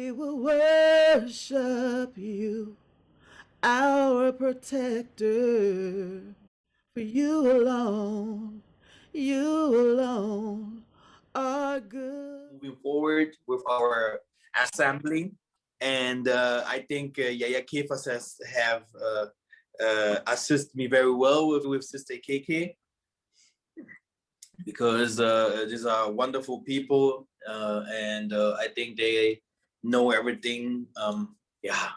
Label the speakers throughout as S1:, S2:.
S1: We will worship you, our protector. For you alone are good.
S2: Moving forward with our assembly, and I think Yaya Kefas have assist me very well with Sister KK, because these are wonderful people, and I think they know everything. Yeah,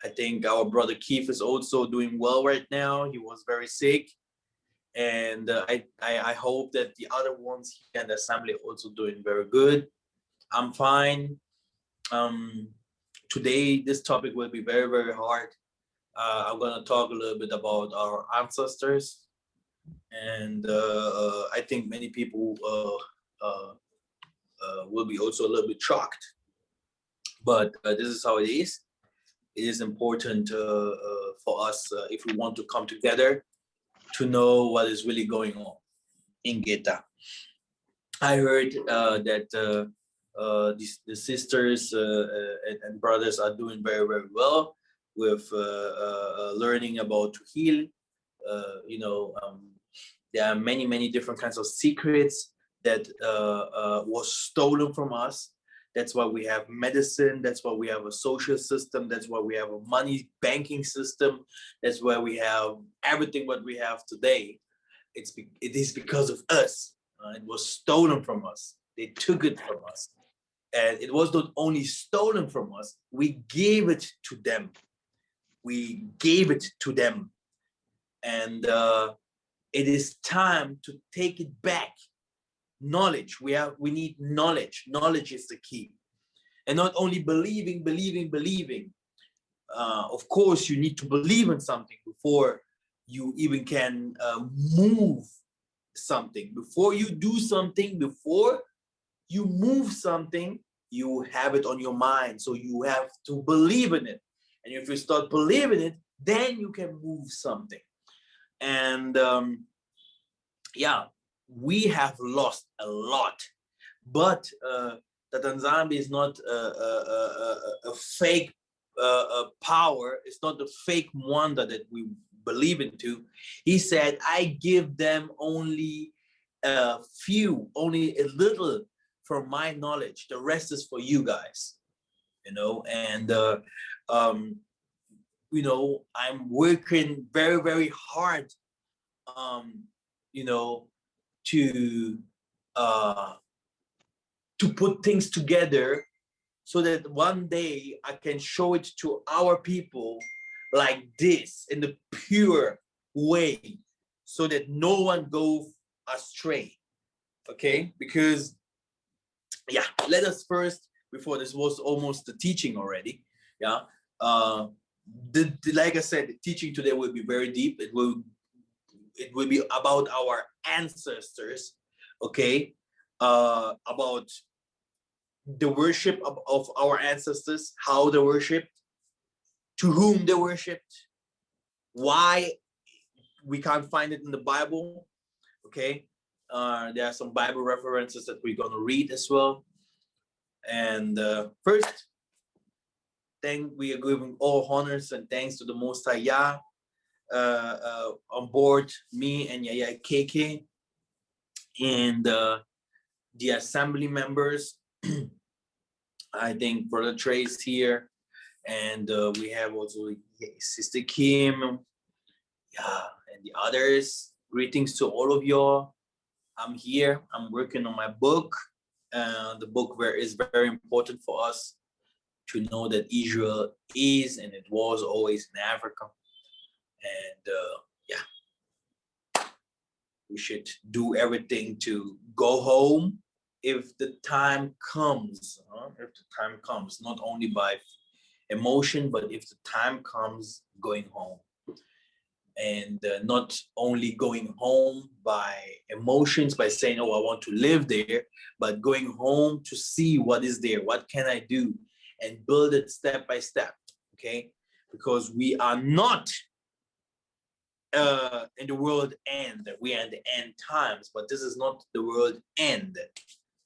S2: I think our brother Keith is also doing well right now. He was very sick, and I hope that the other ones here in the assembly also doing very good. I'm fine. Um, Today this topic will be very, very hard. I'm gonna talk a little bit about our ancestors, and I think many people will be also a little bit shocked. But this is how it is. It is important for us, if we want to come together, to know what is really going on in Geta. I heard that the sisters and brothers are doing very, very well with learning about to heal. There are many, many different kinds of secrets that was stolen from us. That's why we have medicine. That's why we have a social system. That's why we have a money banking system. That's why we have everything what we have today. It is because of us. It was stolen from us. They took it from us. And it was not only stolen from us, we gave it to them. We gave it to them. And it is time to take it back. Knowledge. We need knowledge. Knowledge is the key. And not only believing. Of course, you need to believe in something before you even can move something. Before you do something, before you move something, you have it on your mind. So you have to believe in it. And if you start believing it, then you can move something. And yeah, we have lost a lot. But that Nzambe is not a fake power. It's not the fake wonder that we believe into. He said, I give them only a few, only a little from my knowledge. The rest is for you guys, and I'm working very, very hard, to put things together so that one day I can show it to our people like this, in the pure way, so that no one goes astray. Okay? Because, yeah, let us first, before this was almost the teaching already, yeah. Like I said, the teaching today will be very deep. It will be about our ancestors, okay? About the worship of our ancestors, how they worshipped, to whom they worshipped, why we can't find it in the Bible, okay? There are some Bible references that we're going to read as well. And first, we are giving all honors and thanks to the Most High Yah, on board me and Yaya KK, and the assembly members. I think Brother Trey's here, and we have also Sister Kim, and the others. Greetings to all of y'all. I'm here. I'm working on my book. The book is very important for us to know that Israel is and it was always in Africa. And we should do everything to go home if the time comes. Not only by emotion, but if the time comes, going home. And not only going home by emotions, by saying, oh, I want to live there, but going home to see what is there, what can I do, and build it step by step, okay? Because we are not in the world end. We are in the end times, but this is not the world end,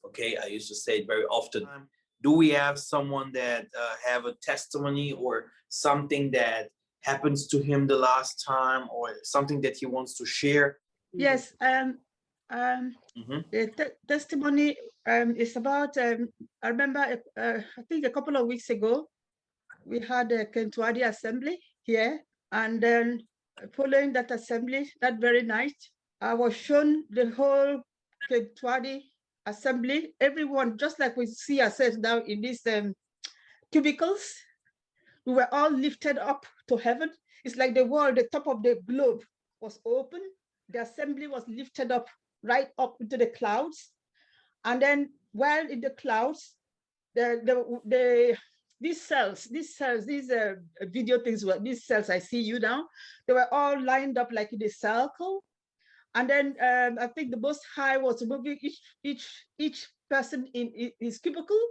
S2: okay? I used to say it very often. Do we have someone that have a testimony or something that happens to him the last time, or something that he wants to share?
S3: Yes. The testimony is about. I remember. I think a couple of weeks ago, we had a Kintuadi assembly here, and then following that assembly, that very night, I was shown the whole Kintuadi assembly. Everyone, just like we see ourselves now in these cubicles, we were all lifted up to heaven. It's like the world, the top of the globe was open. The assembly was lifted up, right up into the clouds. And then while in the clouds, these video things were, these cells I see you now, they were all lined up like in a circle. And then I think the Most High was moving each person in his cubicle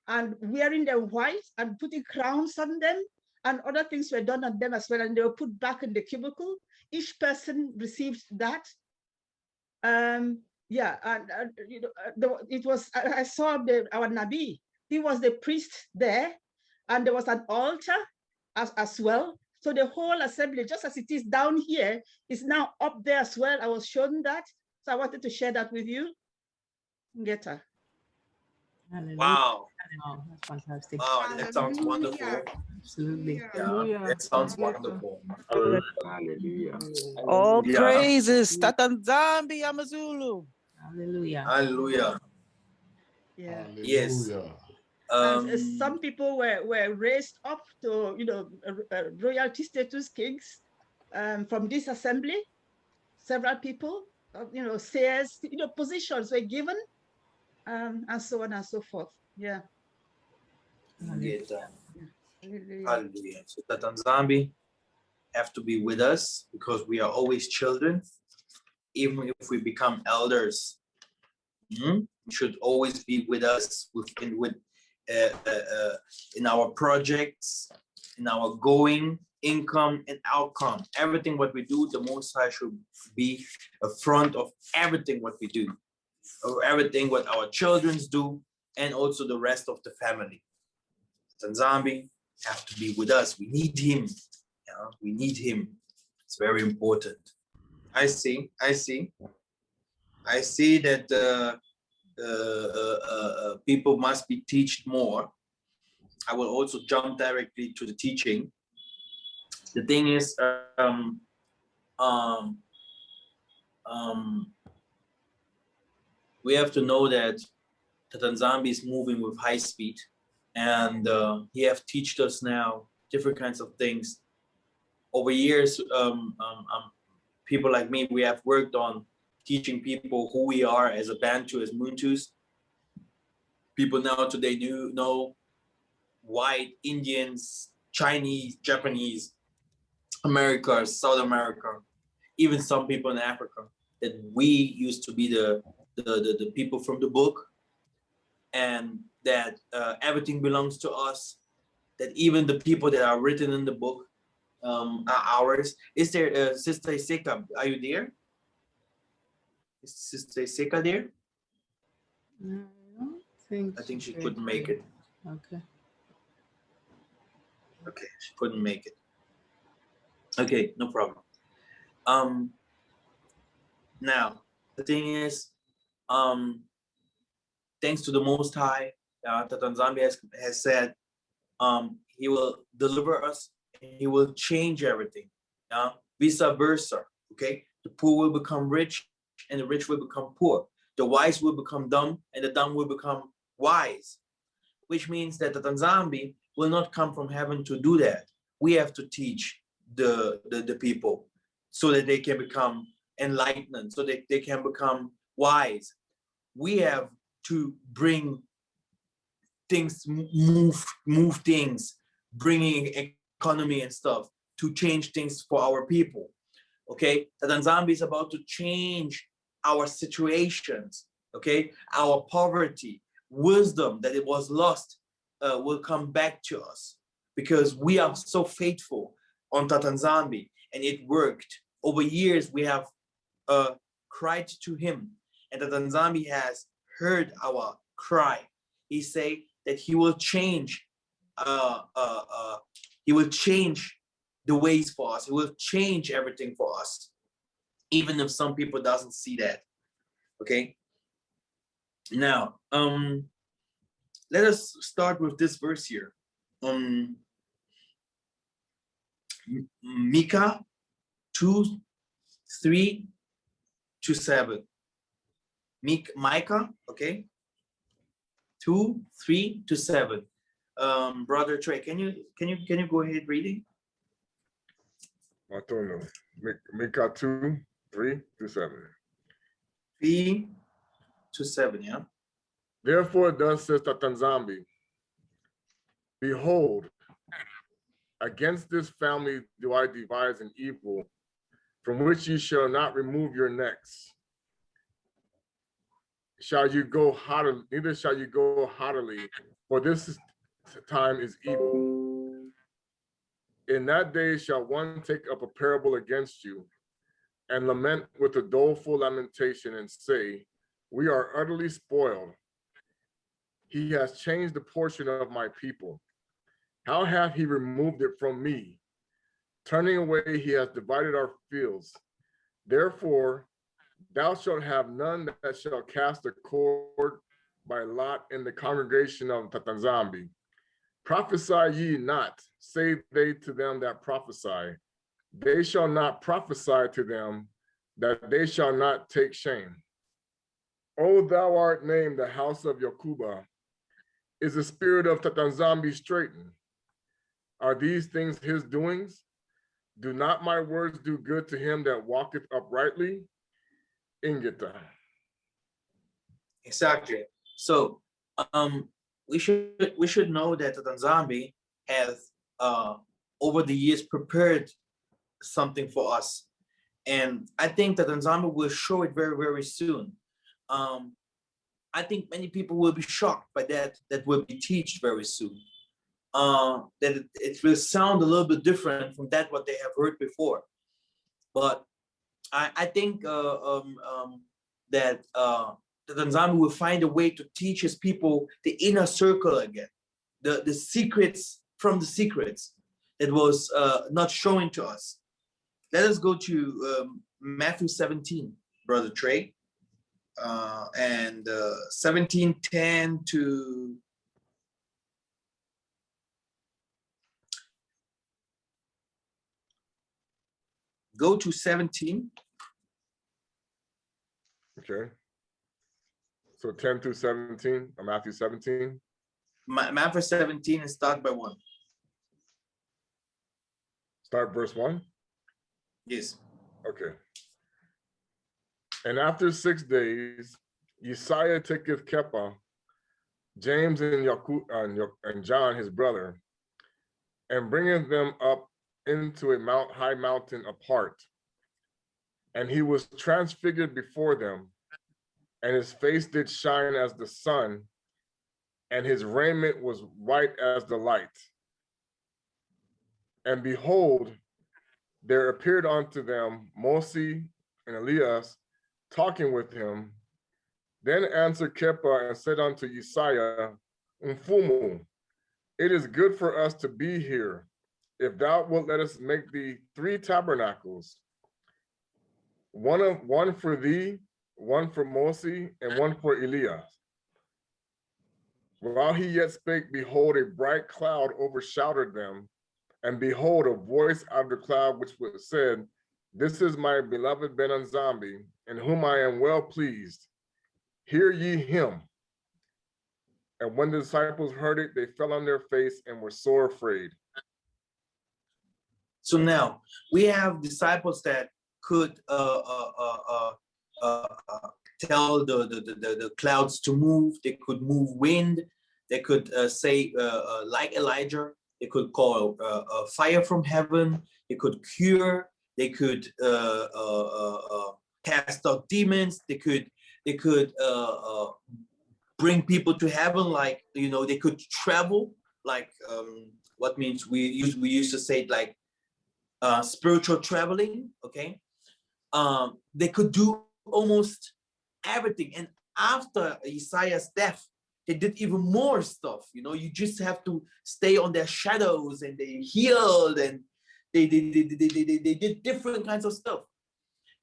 S3: and wearing them white and putting crowns on them, and other things were done on them as well, and they were put back in the cubicle. Each person received that. Yeah, and you know, it was, I saw our Nabi. He was the priest there, and there was an altar as well. So the whole assembly, just as it is down here, is now up there as well. I was shown that, so I wanted to share that with you. Ngeta.
S2: Wow.
S4: Wow, that's fantastic.
S2: Wow, that sounds wonderful.
S4: Absolutely.
S2: Yeah, that sounds wonderful.
S5: Hallelujah.
S1: All
S2: Yeah.
S1: praises. Tata Nzambe Amazulu.
S4: Hallelujah.
S2: Hallelujah.
S3: Yeah.
S2: Yes.
S3: And some people were raised up to, you know, royalty status kings from this assembly. Several people, you know, sayers, you know, positions were given, and so on and so forth. Yeah.
S2: Hallelujah.
S3: Hallelujah.
S2: Hallelujah. So Tata Nzambe have to be with us because we are always children, even if we become elders. You should always be with us in our projects, in our going, income, and outcome. Everything what we do, the Most High should be a front of everything what we do, or everything what our children do, and also the rest of the family. Nzambe have to be with us. We need him. We need him. It's very important. I see that people must be taught more. I will also jump directly to the teaching. The thing is, we have to know that Tata Nzambe is moving with high speed, and he have taught us now different kinds of things. Over years, people like me, we have worked on teaching people who we are as a Bantu, as Muntus. People now today know white, Indians, Chinese, Japanese, America, South America, even some people in Africa, that we used to be the people from the book, and that everything belongs to us, that even the people that are written in the book are ours. Is there Sister Iseka? Are you there? Is Sister Iseka there? I think she couldn't make it.
S4: Okay.
S2: Okay, she couldn't make it. Okay, no problem. Now the thing is, thanks to the Most High, Tata Nzambe has said, he will deliver us and he will change everything. Vice versa. Okay, the poor will become rich and the rich will become poor. The wise will become dumb and the dumb will become wise. Which means that the Nzambe will not come from heaven to do that. We have to teach the people so that they can become enlightened, so that they can become wise. We have to bring things, move things, bringing economy and stuff to change things for our people. Okay, the Nzambe is about to change our situations. Okay, our poverty, wisdom that it was lost will come back to us because we are so faithful on Tata Nzambe, and it worked. Over years, we have cried to him, and Tata Nzambe has heard our cry. He say, that he will change. He will change the ways for us. He will change everything for us, even if some people doesn't see that. Okay. Now, let us start with this verse here. Micah 2:3-7. Micah, okay, 2:3-7. Brother Trey, can you go ahead reading?
S6: Micah 2:3-7.
S2: 3-7, yeah.
S6: Therefore, thus says Yah Nzambe, behold, against this family do I devise an evil, from which ye shall not remove your necks. Neither shall you go haughtily, for this time is evil. In that day shall one take up a parable against you, and lament with a doleful lamentation, and say, we are utterly spoiled. He has changed the portion of my people. How hath he removed it from me? Turning away, he has divided our fields. Therefore, thou shalt have none that shall cast a cord by lot in the congregation of Yah Nzambe. Prophesy ye not, say they to them that prophesy. They shall not prophesy to them, that they shall not take shame. O thou art named the house of Yakuba. Is the spirit of Yah Nzambe straitened? Are these things his doings? Do not my words do good to him that walketh uprightly? Ingeta.
S2: Exactly. So we should know that Yah Nzambe has over the years prepared something for us, and I think that Yah Nzambe will show it very, very soon. I think many people will be shocked by that will be taught very soon. That it will sound a little bit different from that what they have heard before, but I think that Yah Nzambe will find a way to teach his people the inner circle again, the secrets from the secrets that was not showing to us. Let us go to Matthew 17, Brother Trey, and 17:10 to go to 17.
S6: Okay. So 10 through 17, or Matthew 17.
S2: Matthew 17 and start by 1.
S6: Start verse 1.
S2: Yes.
S6: Okay. And after 6 days, Yissa'Yah taketh Kepha, James and John his brother, and bringeth them up into a high mountain apart. And he was transfigured before them, and his face did shine as the sun, and his raiment was white as the light. And behold, there appeared unto them Moses and Elias, talking with him. Then answered Kepha and said unto Yissa'Yah, Mfumu, it is good for us to be here. If thou wilt, let us make thee 3 tabernacles, one for thee, one for Moses, and one for Elias. While he yet spake, behold, a bright cloud overshadowed them, and behold, a voice out of the cloud which was said, this is my beloved Ben Nzambe, in whom I am well pleased. Hear ye him. And when the disciples heard it, they fell on their face and were sore afraid.
S2: So now we have disciples that could tell the clouds to move. They could move wind. They could say like Elijah. They could call fire from heaven. They could cure. They could cast out demons. They could bring people to heaven. Like, you know, they could travel. Like what means we used to say it like spiritual traveling. Okay, they could do almost everything. And after Yissa'Yah's death, he did even more stuff. You know, you just have to stay on their shadows, and they healed, and they did different kinds of stuff.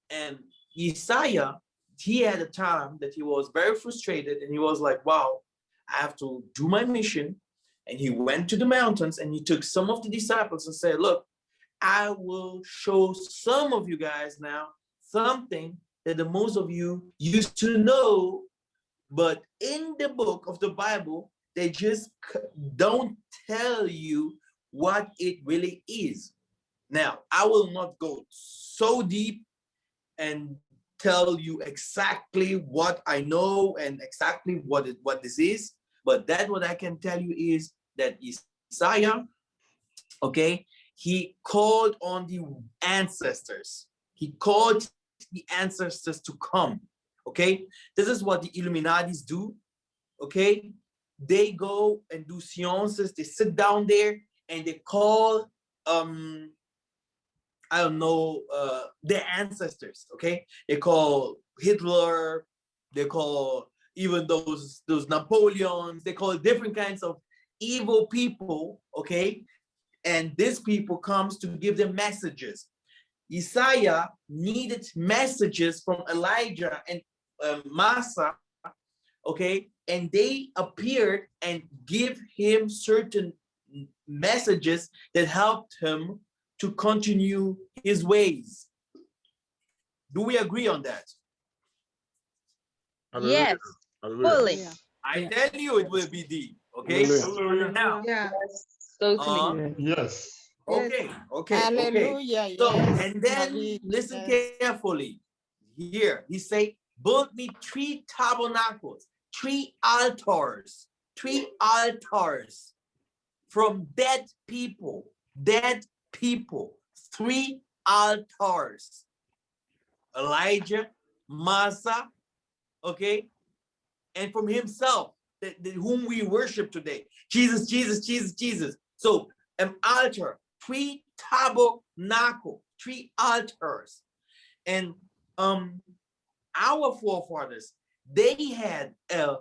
S2: And Yissa'Yah, he had a time that he was very frustrated, and he was like, wow, I have to do my mission. And he went to the mountains, and he took some of the disciples and said, look, I will show some of you guys now something that the most of you used to know, but in the book of the Bible, they just don't tell you what it really is. Now, I will not go so deep and tell you exactly what I know and exactly what this is, but that what I can tell you is that Yissa'Yah, okay, he called on the ancestors. He called the ancestors to come, okay? This is what the Illuminatis do, okay? They go and do seances, they sit down there and they call, I don't know, their ancestors, okay? They call Hitler, they call even those Napoleons, they call different kinds of evil people, okay? And this people comes to give them messages. Yissa'Yah needed messages from Elijah and Massa, okay? And they appeared and give him certain messages that helped him to continue his ways. Do we agree on that?
S6: Hallelujah.
S1: Yes,
S6: Hallelujah.
S1: fully.
S2: I tell you it will be deep, okay?
S5: Hallelujah.
S2: Now,
S3: Yeah.
S1: Totally.
S5: Yes.
S2: okay.
S1: Hallelujah.
S2: So,
S1: Yes.
S2: and then
S1: David,
S2: listen
S1: yes.
S2: carefully. Here, he say, build me 3 tabernacles, 3 altars from dead people, 3 altars. Elijah, Massa, okay, and from himself, whom we worship today. Jesus. So an altar, 3 tabernacle, 3 altars. And our forefathers, they had a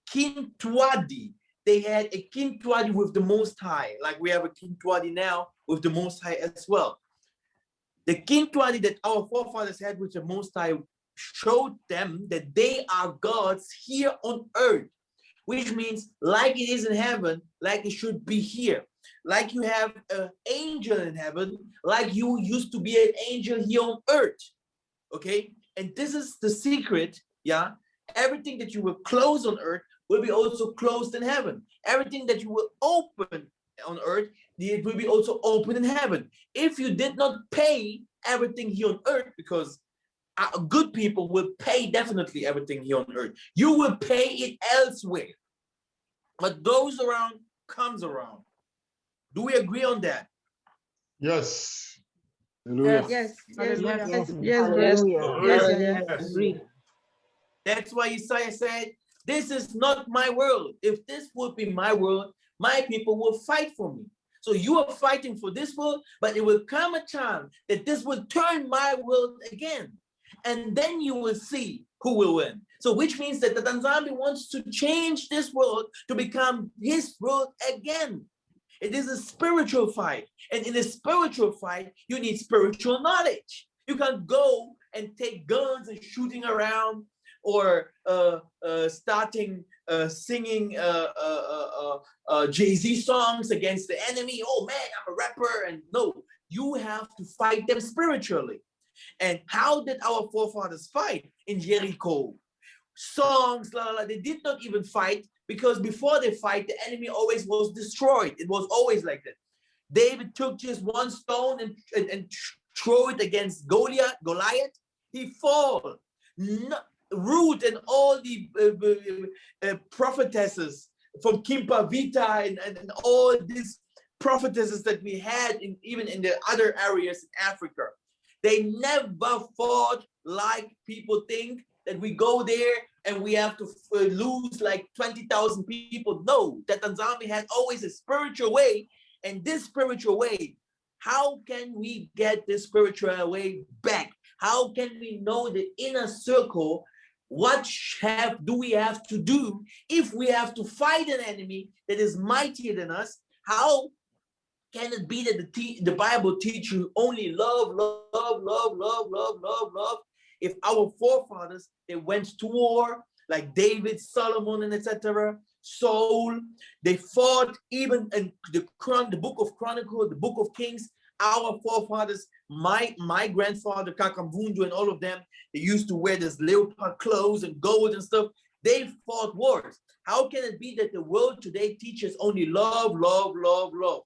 S2: Kintuadi. They had a Kintuadi with the Most High, like we have a Kintuadi now with the Most High as well. The Kintuadi that our forefathers had with the Most High showed them that they are gods here on earth, which means like it is in heaven, like it should be here. Like you have an angel in heaven, like you used to be an angel here on earth. Okay, and this is the secret. Yeah, everything that you will close on earth will be also closed in heaven. Everything that you will open on earth, it will be also open in heaven. If you did not pay everything here on earth, because good people will pay definitely everything here on earth, you will pay it elsewhere. What goes around comes around. Do we agree on that?
S5: Yes. Hallelujah.
S3: Yes. Yes.
S4: Hallelujah.
S3: Yes. Yes. Brother.
S1: Hallelujah.
S3: Yes.
S1: Yes.
S3: Yeah.
S1: Yes.
S4: Agree.
S2: That's why Yissa'Yah said, this is not my world. If this would be my world, my people will fight for me. So you are fighting for this world, but it will come a time that this will turn my world again. And then you will see who will win. So which means that the Yah Nzambe wants to change this world to become his world again. It is a spiritual fight. And in a spiritual fight, you need spiritual knowledge. You can't go and take guns and shooting around or starting singing Jay-Z songs against the enemy. Oh man, I'm a rapper. And no, you have to fight them spiritually. And how did our forefathers fight? In Jericho. Songs, they did not even fight, because before they fight, the enemy always was destroyed. It was always like that. David took just one stone and throw it against Goliath. He fall. Ruth and all the prophetesses from Kintuadi and all these prophetesses that we had even in the other areas in Africa, they never fought like people think, that we go there and we have to lose like 20,000 people. No, that Yah Nzambe had always a spiritual way. And this spiritual way, how can we get this spiritual way back? How can we know the inner circle what do we have to do if we have to fight an enemy that is mightier than us? How can it be that the Bible teaches you only love, love, love, love, love, love, love? If our forefathers, they went to war, like David, Solomon, and etc., Saul, they fought even in the book of Chronicles, the book of Kings. Our forefathers, my grandfather, Kakamvundu, and all of them, they used to wear this leopard clothes and gold and stuff. They fought wars. How can it be that the world today teaches only love, love, love, love?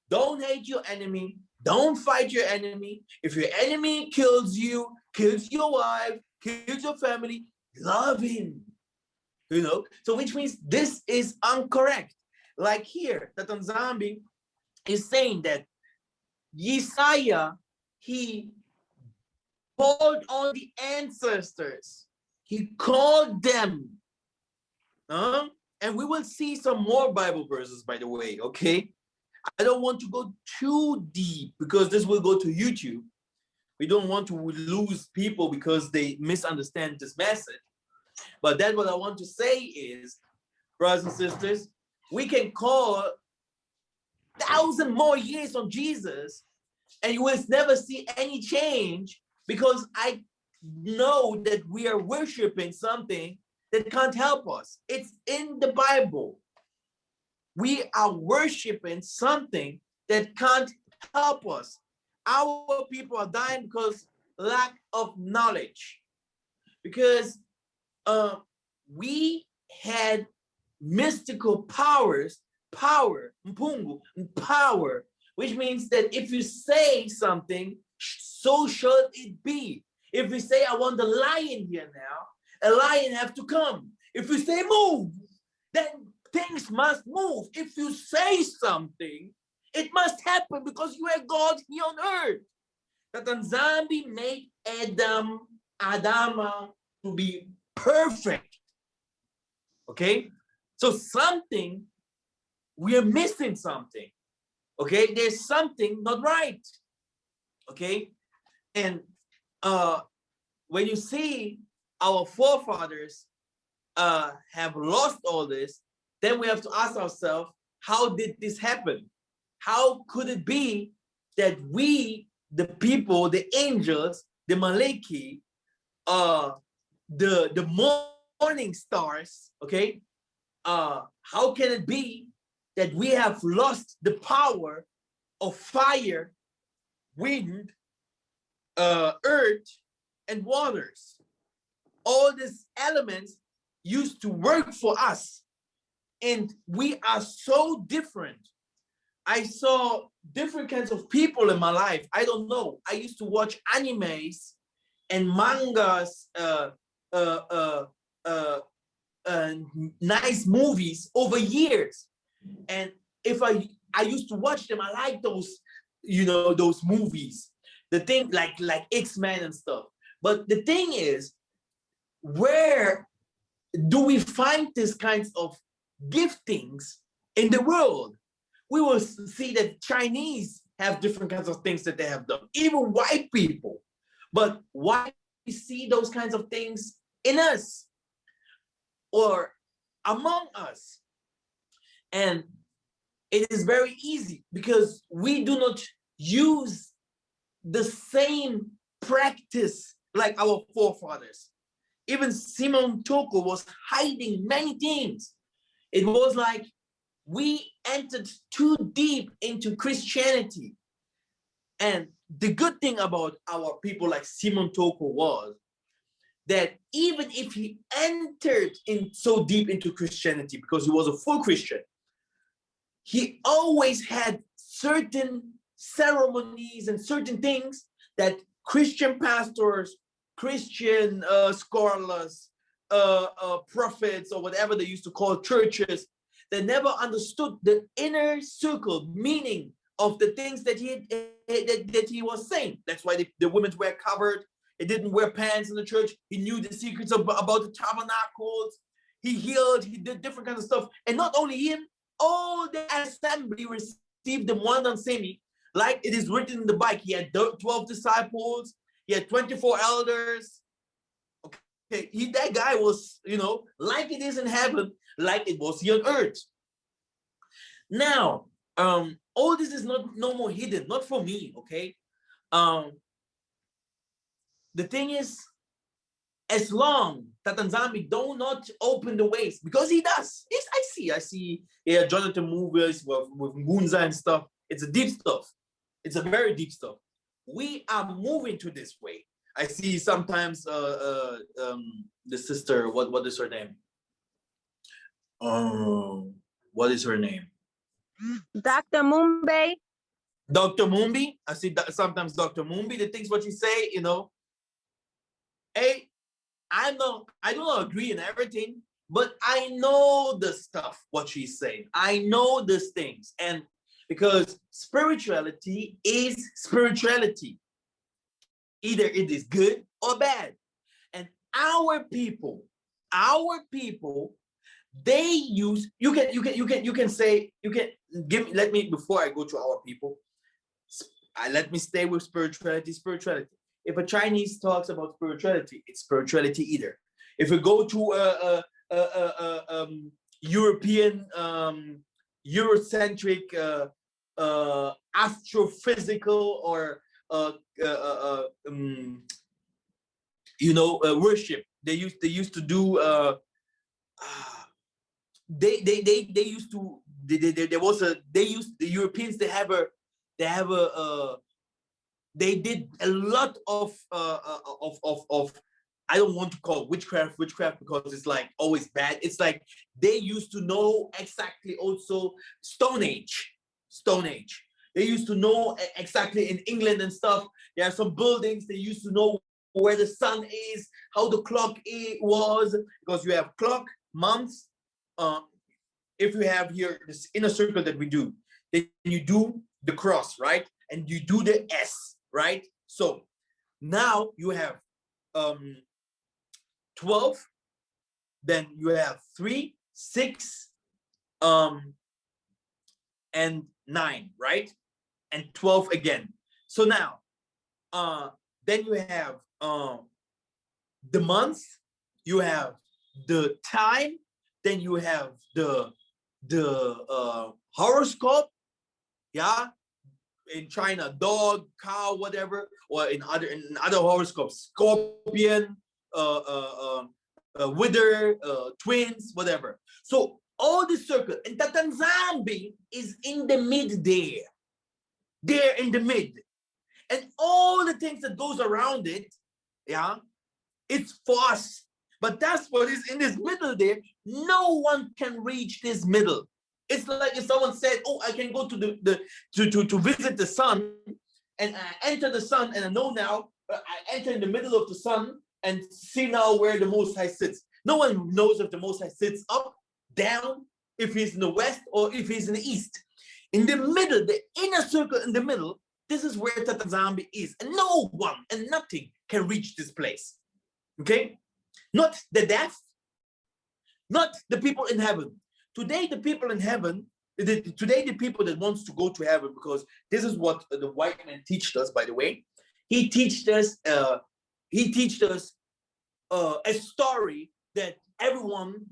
S2: Don't hate your enemy. Don't fight your enemy. If your enemy kills you, kills your wife, kills your family, love him. You know, so which means this is incorrect. Like here, that Nzambe is saying that Yissa'Yah, he called on the ancestors. He called them. And we will see some more Bible verses, by the way, okay? I don't want to go too deep because this will go to YouTube. We don't want to lose people because they misunderstand this message. But then what I want to say is, brothers and sisters, we can call 1,000 more years on Jesus and you will never see any change because I know that we are worshiping something that can't help us. It's in the Bible. We are worshiping something that can't help us. Our people are dying because lack of knowledge. Because we had mystical powers, mpungu, power, which means that if you say something, so should it be. If we say, I want the lion here now, a lion have to come. If we say move, then things must move. If you say something, it must happen because you are God here on earth. That Nzambe made Adama to be perfect. Okay? So something, we are missing something. Okay? There's something not right. Okay? And when you see our forefathers have lost all this, then we have to ask ourselves, how did this happen? How could it be that we, the people, the angels, the Maleki, the morning stars, okay? How can it be that we have lost the power of fire, wind, earth, and waters? All these elements used to work for us, and we are so different. I saw different kinds of people in my life. I don't know. I used to watch animes and mangas, nice movies over years. And if I used to watch them, I like those, you know, those movies. The thing like X-Men and stuff. But the thing is, where do we find these kinds of giftings in the world? We will see that Chinese have different kinds of things that they have done, even white people. But why do we see those kinds of things in us or among us? And it is very easy because we do not use the same practice like our forefathers. Even Simon Toko was hiding many things. It was like we entered too deep into Christianity. And the good thing about our people like Simon Toko was that even if he entered in so deep into Christianity, because he was a full Christian, he always had certain ceremonies and certain things that Christian pastors, Christian scholars, prophets, or whatever they used to call churches, they never understood the inner circle meaning of the things that he was saying. That's why the women were covered. They didn't wear pants in the church. He knew the secrets about the tabernacles. He healed. He did different kinds of stuff. And not only him, all the assembly received the one on semi, like it is written in the Bible. He had 12 disciples. He had 24 elders. that guy was, like it is in heaven, like it was here on earth. Now, all this is no more hidden, not for me, okay? The thing is, as long that Nzambe do not open the ways, because he does. Yes, I see Jonathan movies with Ngunza and stuff. It's a deep stuff. It's a very deep stuff. We are moving to this way. I see sometimes the sister, what is her name? What is her name?
S1: Dr. Mumbai.
S2: Dr. Mumbi. I see sometimes Dr. Mumbi, the things what you say, Hey, I do not agree in everything, but I know the stuff, what she's saying. I know these things. And because spirituality is spirituality. Either it is good or bad. And our people, they use, let me, before I go to our people, let me stay with spirituality. If a Chinese talks about spirituality, it's spirituality either. If we go to European, Eurocentric, astrophysical or worship, they used to do the Europeans, they did a lot of I don't want to call witchcraft because it's like always bad. It's like they used to know exactly also Stone Age. They used to know exactly in England and stuff. There are some buildings they used to know where the sun is, how the clock was, because you have clock, months. If you have here this inner circle that we do, then you do the cross, right? And you do the S, right? So now you have 12, then you have 3, 6, and 9, right? And 12 again. So now, then you have the month, you have the time, then you have the horoscope, yeah. In China, dog, cow, whatever, or in other horoscopes, scorpion, wither, twins, whatever. So all the circle, and that Nzambe is in the mid there in the mid, and all the things that goes around it, yeah, it's for us. But that's what is in this middle there. No one can reach this middle. It's like if someone said, "Oh, I can go to to visit the sun, and I enter the sun, and I know now I enter in the middle of the sun and see now where the Most High sits." No one knows if the Most High sits up, down, if he's in the west or if he's in the east. In the middle, the inner circle in the middle, this is where Tata Nzambe is, and no one and nothing can reach this place. Okay, not the deaf, not the people in heaven. Today, the people in heaven, today the people that wants to go to heaven, because this is what the white man teached us, by the way. He teached us a story that everyone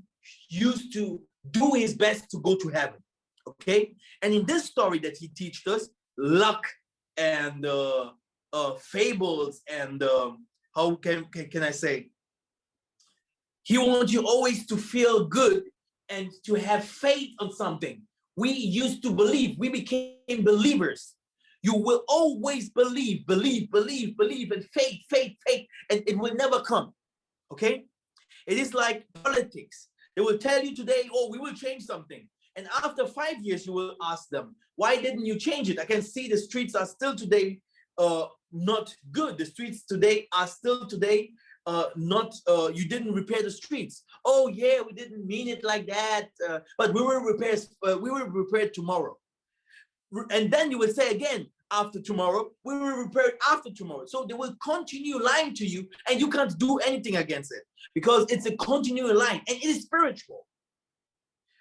S2: used to do his best to go to heaven, okay? And in this story that he teached us, luck and fables and how can I say? He wants you always to feel good and to have faith on something. We used to believe, we became believers. You will always believe, and faith, and it will never come, okay? It is like politics. They will tell you today, oh, we will change something. And after 5 years, you will ask them, why didn't you change it? I can see the streets are still today not good. The streets today are still today you didn't repair the streets. Oh yeah, we didn't mean it like that, but we will repair it tomorrow. And then you will say again, after tomorrow, we will repair it after tomorrow. So they will continue lying to you, and you can't do anything against it because it's a continual line, and it is spiritual.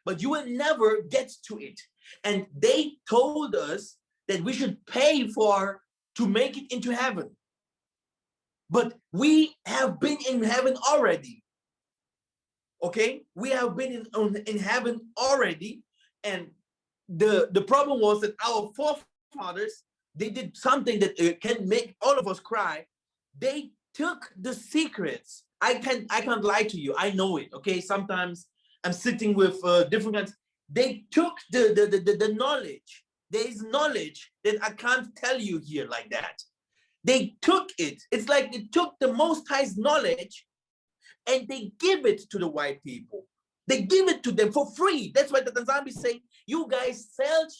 S2: But you will never get to it. And they told us that we should pay to make it into heaven. but we have been in heaven already. Okay, we have been in heaven already, and the problem was that our forefathers, they did something that can make all of us cry. They took the secrets. I can't lie to you. I know it. Okay, sometimes I'm sitting with different kinds. They took the knowledge. There is knowledge that I can't tell you here like that. They took it. It's like they took the Most High's knowledge and they give it to the white people. They give it to them for free. That's why the Nzambe say, you guys sold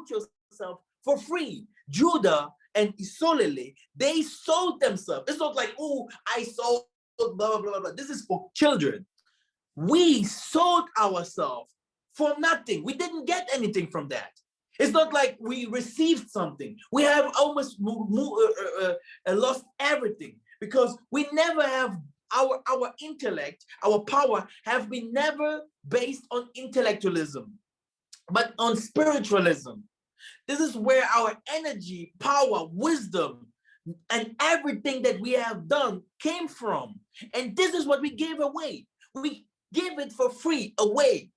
S2: yourself for free. Judah and Isolele, they sold themselves. It's not like, oh, I sold blah, blah, blah, blah. This is for children. We sold ourselves for nothing. We didn't get anything from that. It's not like we received something. We have almost lost everything because we never have our intellect, our power have been never based on intellectualism, but on spiritualism. This is where our energy, power, wisdom, and everything that we have done came from. And this is what we gave away. We give it for free away.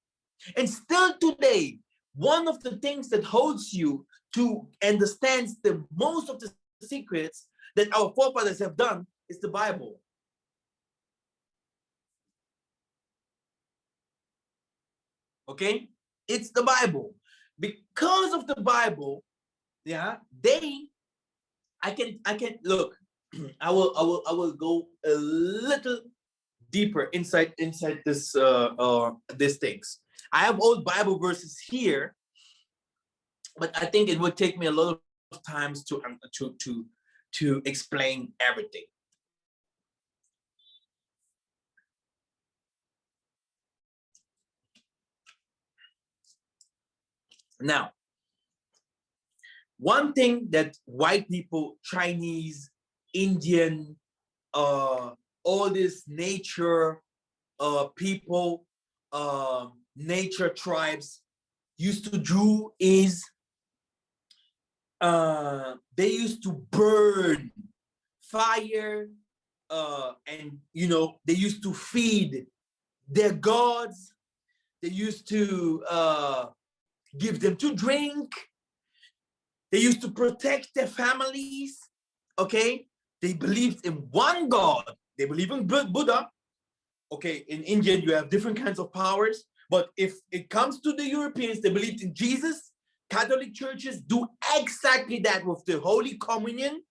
S2: And still today, one of the things that holds you to understand the most of the secrets that our forefathers have done is the Bible. Okay, it's the Bible. Because of the Bible, yeah, I can look. I will go a little deeper inside this these things. I have old Bible verses here, but I think it would take me a lot of times to explain everything. Now, one thing that white people, Chinese, Indian, all this nature people, nature tribes used to do is they used to burn fire, and they used to feed their gods. They used to give them to drink. They used to protect their families. Okay, they believed in one God. They believe in Buddha. Okay, in India you have different kinds of powers, but if it comes to the Europeans, they believed in Jesus. Catholic churches do exactly that with the Holy Communion.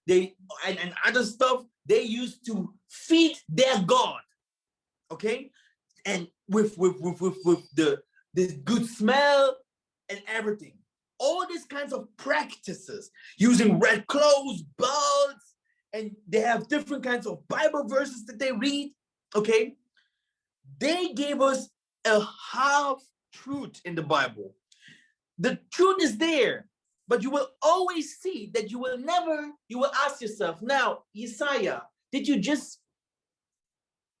S2: They and other stuff. They used to feed their God. Okay, and with this good smell and everything. All these kinds of practices, using red clothes, bulbs, and they have different kinds of Bible verses that they read, okay? They gave us a half truth in the Bible. The truth is there, but you will always see that you will ask yourself, now, Yissa'Yah, did you just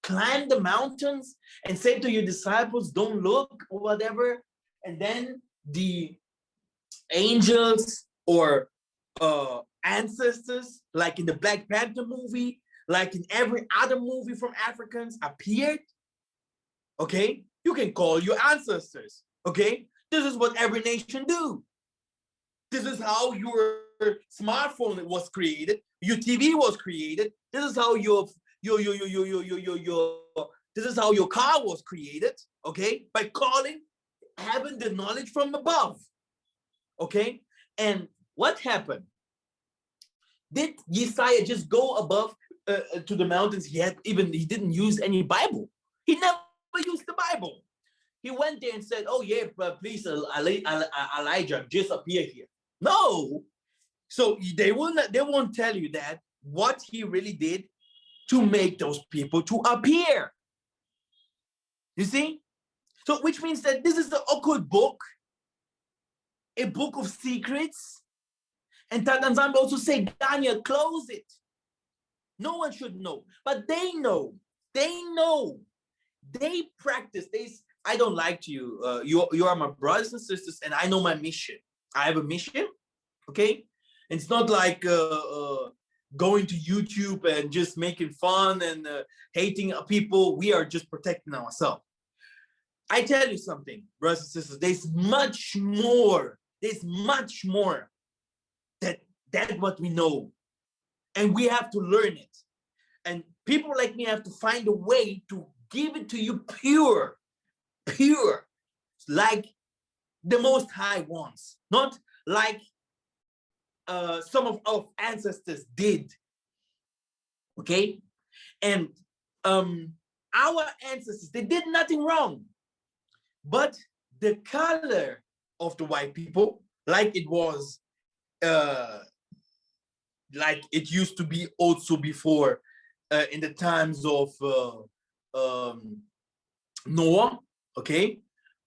S2: climb the mountains and say to your disciples, don't look or whatever, and then the angels or ancestors, like in the Black Panther movie, like in every other movie from Africans, appeared? Okay, you can call your ancestors. Okay, this is what every nation do. This is how your smartphone was created, your TV was created. This is how this is how your car was created. Okay, by calling, having the knowledge from above. Okay, and what happened? Did Yissa'Yah just go above to the mountains? He didn't use any Bible. He never used the Bible. He went there and said, "Oh yeah, but please, Elijah, just appear here." No, so they won't tell you that what he really did to make those people to appear. You see, so which means that this is the occult book, a book of secrets. And Yah Nzambe also say, Daniel, close it. No one should know, but they know. They know. They practice. I don't lie to you. You are my brothers and sisters, and I know my mission. I have a mission, okay? It's not like going to YouTube and just making fun and hating people. We are just protecting ourselves. I tell you something, brothers and sisters, there's much more. There's much more that what we know. And we have to learn it. And people like me have to find a way to give it to you pure, like the Most High wants, not like some of our ancestors did. Okay? And our ancestors, they did nothing wrong. But the color of the white people, like it was, like it used to be also before in the times of Noah, okay?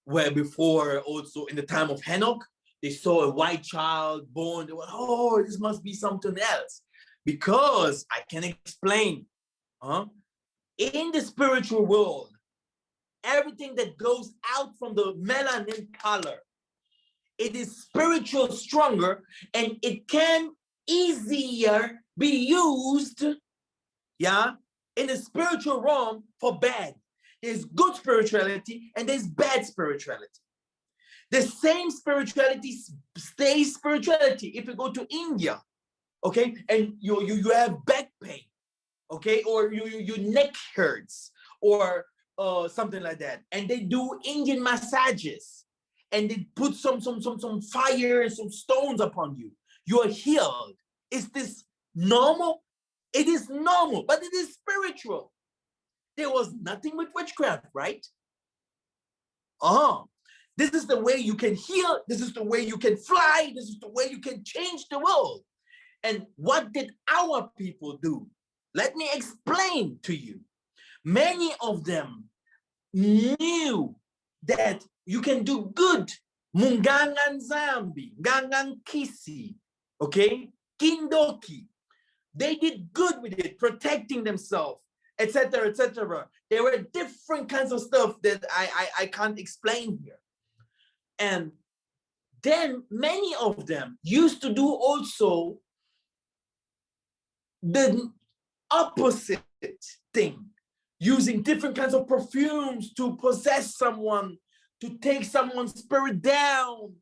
S2: Where before also in the time of Enoch, they saw a white child born, they were, oh, this must be something else. Because I can explain, in the spiritual world, everything that goes out from the melanin color, it is spiritual stronger, and it can easier be used, yeah, in the spiritual realm for bad. There's good spirituality and there's bad spirituality. The same spirituality stays spirituality. If you go to India, okay, and you have back pain, okay, or your neck hurts, or something like that, and they do Indian massages, and they put some fire and some stones upon you, you are healed. Is this normal? It is normal, but it is spiritual. There was nothing with witchcraft, right? This is the way you can heal. This is the way you can fly. This is the way you can change the world. And what did our people do? Let me explain to you. Many of them knew that you can do good. Mungangan Zambi, Gangan Kisi, okay? Kindoki. They did good with it, protecting themselves, etc., etc. There were different kinds of stuff that I can't explain here. And then many of them used to do also the opposite thing, using different kinds of perfumes to possess someone, to take someone's spirit down,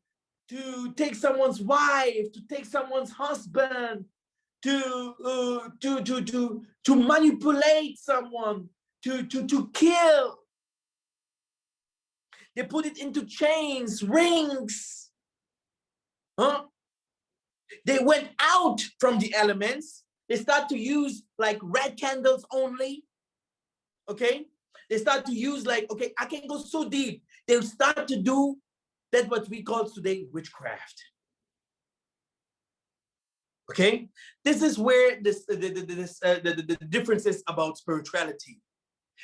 S2: to take someone's wife, to take someone's husband, to manipulate someone, to kill. They put it into chains, rings. They went out from the elements. They start to use like red candles only. Okay? They start to use like, okay, I can go so deep. They'll start to do that what we call today witchcraft. Okay? This is where the difference is about spirituality.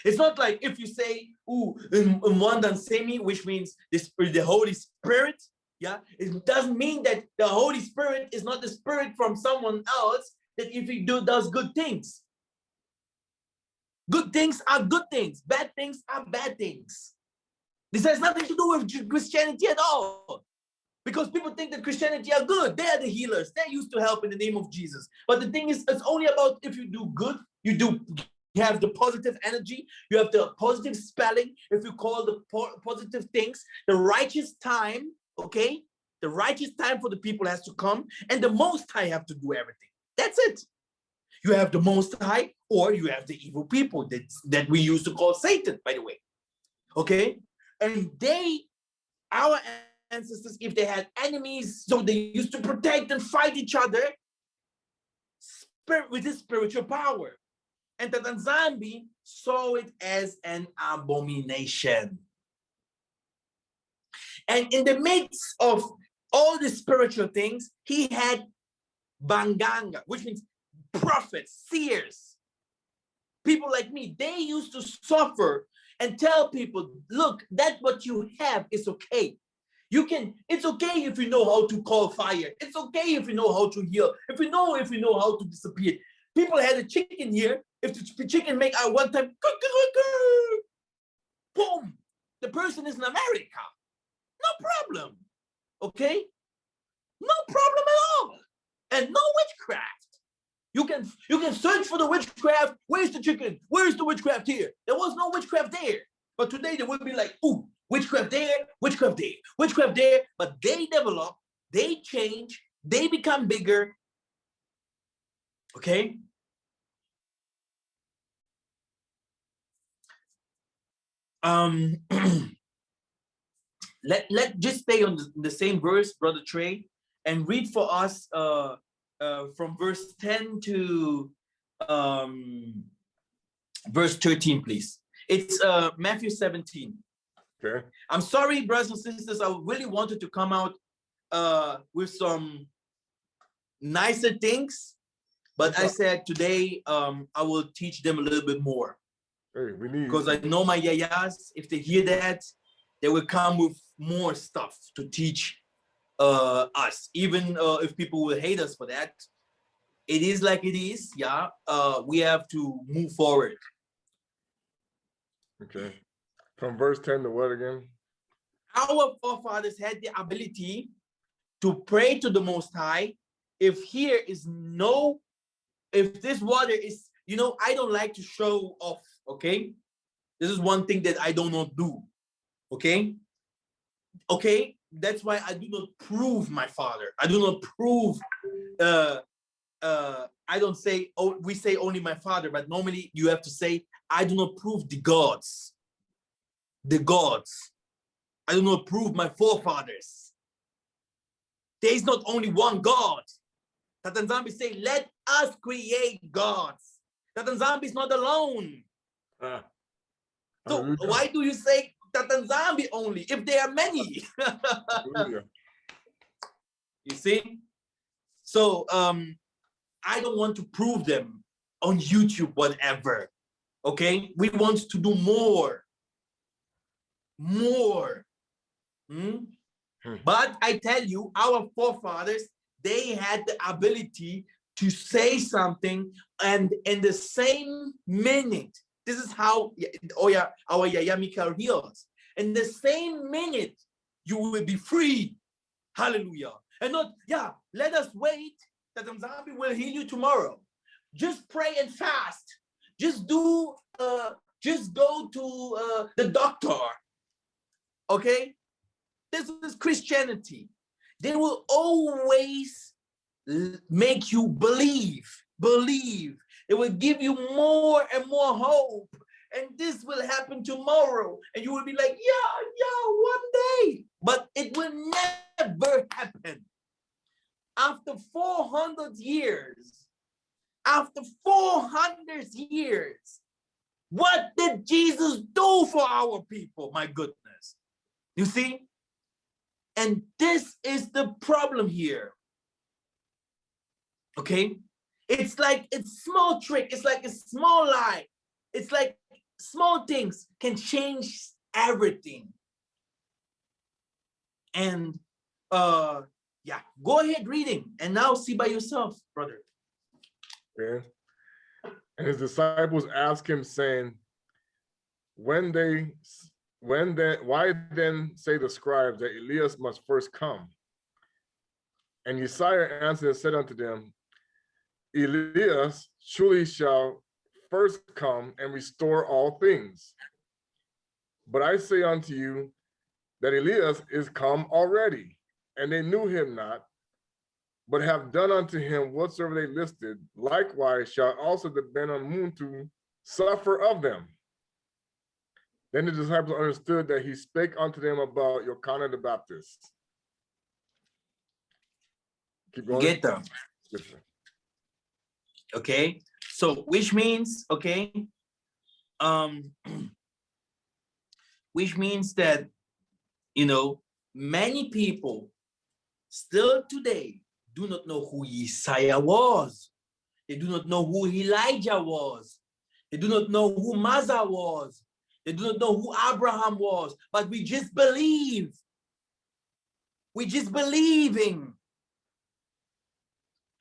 S2: It's not like if you say, Mwandan Semi, which means the Holy Spirit, yeah, it doesn't mean that the Holy Spirit is not the spirit from someone else, that if he does good things. Good things are good things. Bad things are bad things. This has nothing to do with Christianity at all. Because people think that Christianity are good. They are the healers. They're used to help in the name of Jesus. But the thing is, it's only about if you do good, you have the positive energy, you have the positive spelling, if you call the positive things, the righteous time, okay? The righteous time for the people has to come, and the Most High have to do everything. That's it. You have the Most High, or you have the evil people that we used to call Satan, by the way. Okay? And our ancestors, if they had enemies, so they used to protect and fight each other with this spiritual power. And the Nzambe saw it as an abomination. And in the midst of all the spiritual things, he had Banganga, which means prophets, seers. People like me, they used to suffer and tell people, look, that what you have is okay. It's okay if you know how to call fire. It's okay if you know how to heal. If you know how to disappear. People had a chicken here. If the chicken make out one time, boom, the person is in America. No problem. Okay? No problem at all. and no witchcraft. You can search for the witchcraft. Where's the chicken? Where's the witchcraft here? There was no witchcraft there. But today they would be like, ooh, witchcraft there, witchcraft there, witchcraft there. But they develop, they change, they become bigger. Okay? Let just stay on the same verse, Brother Trey, and read for us from verse 10 to verse 13, please. It's Matthew 17.
S6: Okay.
S2: I'm sorry, brothers and sisters, I really wanted to come out with some nicer things, but I said today I will teach them a little bit more.
S6: Hey, we need,
S2: because I know my yayas, if they hear that, they will come with more stuff to teach us, even if people will hate us for that. It is like it is, yeah. We have to move forward.
S6: okay. From verse 10 to what again?
S2: Our forefathers had the ability to pray to the Most High. If this water is, I don't like to show off, okay? This is one thing that I do not do, okay? Okay, that's why I do not prove my father. I do not prove, I don't say, oh, we say only my father, but normally you have to say, I do not prove the gods. The gods. I do not prove my forefathers. There is not only one God. Yah Nzambe say, let us create gods. Yah Nzambe is not alone. So why do you say Yah Nzambe only if there are many? You see? So I don't want to prove them on YouTube, whatever. Okay? We want to do more. More. But I tell you, our forefathers, they had the ability to say something, and in the same minute, this is how our Yah Mikhael heals. In the same minute, you will be free. Hallelujah. And not, let us wait that Nzambe will heal you tomorrow. Just pray and fast. Just go to the doctor. Okay? This is Christianity. They will always make you believe. It will give you more and more hope. And this will happen tomorrow. And you will be like, one day. But it will never happen. After 400 years, what did Jesus do for our people? My goodness. You see? And this is the problem here. Okay? It's like a small trick. It's like a small lie. It's like small things can change everything. And go ahead reading and now see by yourself, brother.
S6: Okay. And his disciples asked him, saying, why then say the scribes that Elias must first come? And Yissa'Yah answered and said unto them, Elias surely shall first come and restore all things. But I say unto you that Elias is come already, and they knew him not, but have done unto him whatsoever they listed. Likewise shall also the Bantu suffer of them. Then the disciples understood that he spake unto them about Yochanan the Baptist. Keep going.
S2: Get them. Okay, so which means, which means that, many people still today do not know who Yissa'Yah was. They do not know who Elijah was. They do not know who Massa was. They do not know who Abraham was. But we just believe. We just believing.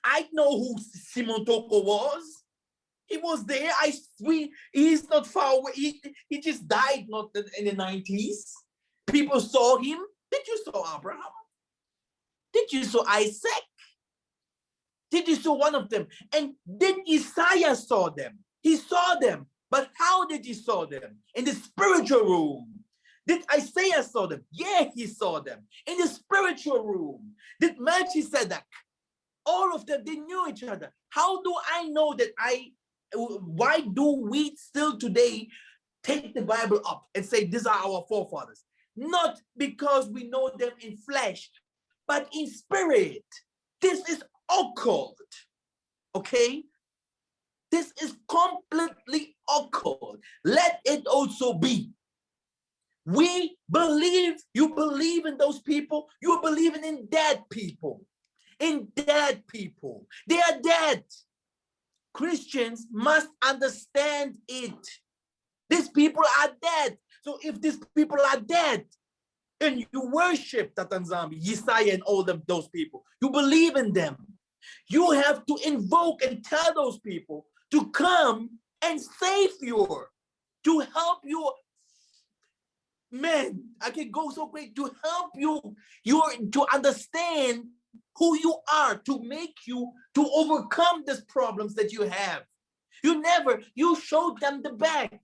S2: I know who Simon Toko was. He was there. He's not far away. He just died not in the 90s. People saw him. Did you saw Abraham? Did you saw Isaac? Did you see one of them? And did Yissa'Yah saw them? He saw them. But how did he saw them? In the spiritual room. Did Isaiah saw them? Yeah, he saw them. In the spiritual room. Did Melchizedek? All of them, they knew each other. How do I know that why do we still today take the Bible up and say these are our forefathers? Not because we know them in flesh, but in spirit. This is occult, okay? This is completely occult. Let it also be. We believe, you believe in those people, you're believing in dead people. In dead people. They are dead. Christians must understand it. These people are dead. So if these people are dead, and you worship Yah Nzambe, Yissa'Yah, and all of those people, you believe in them, you have to invoke and tell those people to come and save you, to help you. Man, I can go so great to help you, to understand who you are, to make you, to overcome these problems that you have. You showed them the back.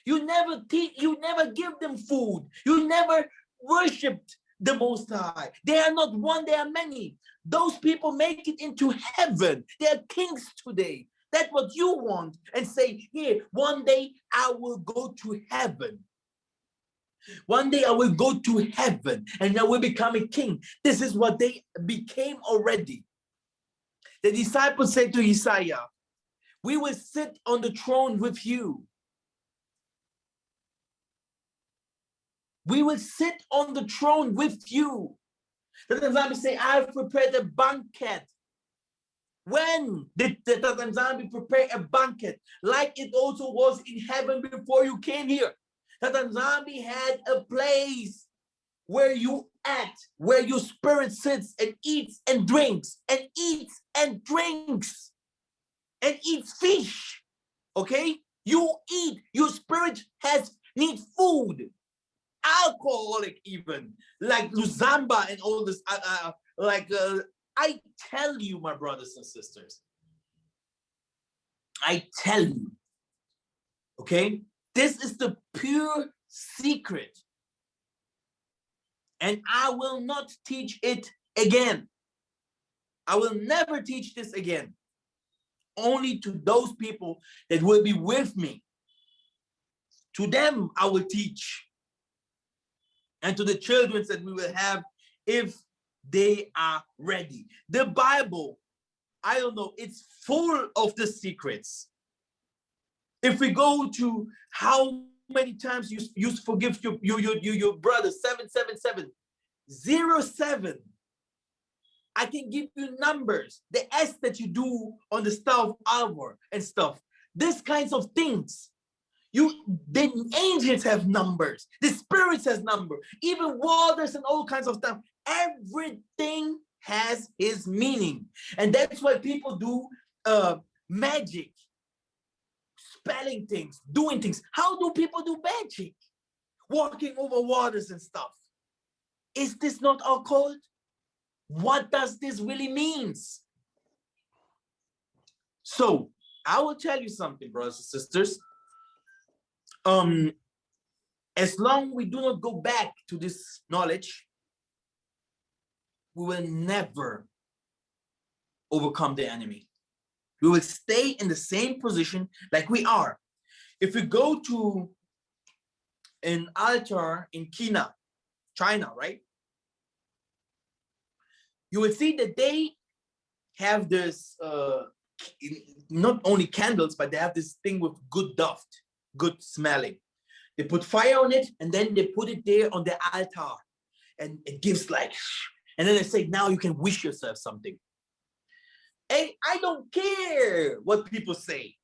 S2: You never teach, you never give them food. You never worshiped the Most High. They are not one, they are many. Those people make it into heaven. They are kings today. That's what you want. And say, here, one day I will go to heaven. One day I will go to heaven and I will become a king. This is what they became already. The disciples said to Yissa'Yah, we will sit on the throne with you. We will sit on the throne with you. Yah Nzambe say, I've prepared a banquet. When did Yah Nzambe prepare a banquet? Like it also was in heaven before you came here. Yah Nzambe had a place where you at, where your spirit sits and eats and drinks, and eats and drinks, and eats fish. Okay? You eat, your spirit needs food. Alcoholic even, like Luzamba and all this, I tell you, my brothers and sisters, I tell you, okay, this is the pure secret, and I will not teach it again. I will never teach this again, only to those people that will be with me. To them I will teach, and to the children that we will have if they are ready. The Bible, I don't know, it's full of the secrets. If we go to how many times you forgive your brother, 777, 07. I can give you numbers, the S that you do on the Star of Alvar and stuff. These kinds of things. The angels have numbers, the spirits has numbers, even waters and all kinds of stuff. Everything has his meaning. And that's why people do magic, spelling things, doing things. How do people do magic? Walking over waters and stuff. Is this not occult? What does this really mean? So I will tell you something, brothers and sisters. As long we do not go back to this knowledge, we will never overcome the enemy. We will stay in the same position like we are. If we go to an altar in China, right? You will see that they have this, not only candles, but they have this thing with good dust. Good smelling. They put fire on it and then they put it there on the altar and it gives like, and then they say, now you can wish yourself something. Hey, I don't care what people say.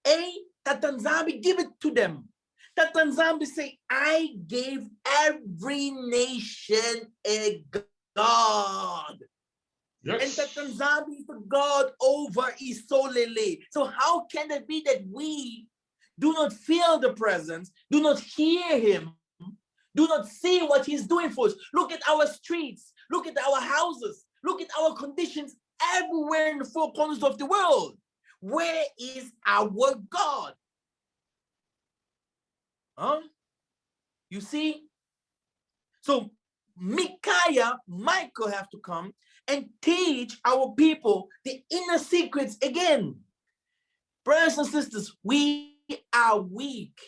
S2: Hey, Yah Nzambe, give it to them. Yah Nzambe say, I gave every nation a God.
S5: Yes.
S2: And Yah Nzambe is the God over Isolele. So how can it be that we do not feel the presence, do not hear him, do not see what he's doing for us? Look at our streets, look at our houses, look at our conditions everywhere in the four corners of the world. Where is our God? Huh? You see? So Michael have to come and teach our people the inner secrets again. Brothers and sisters, we are weak.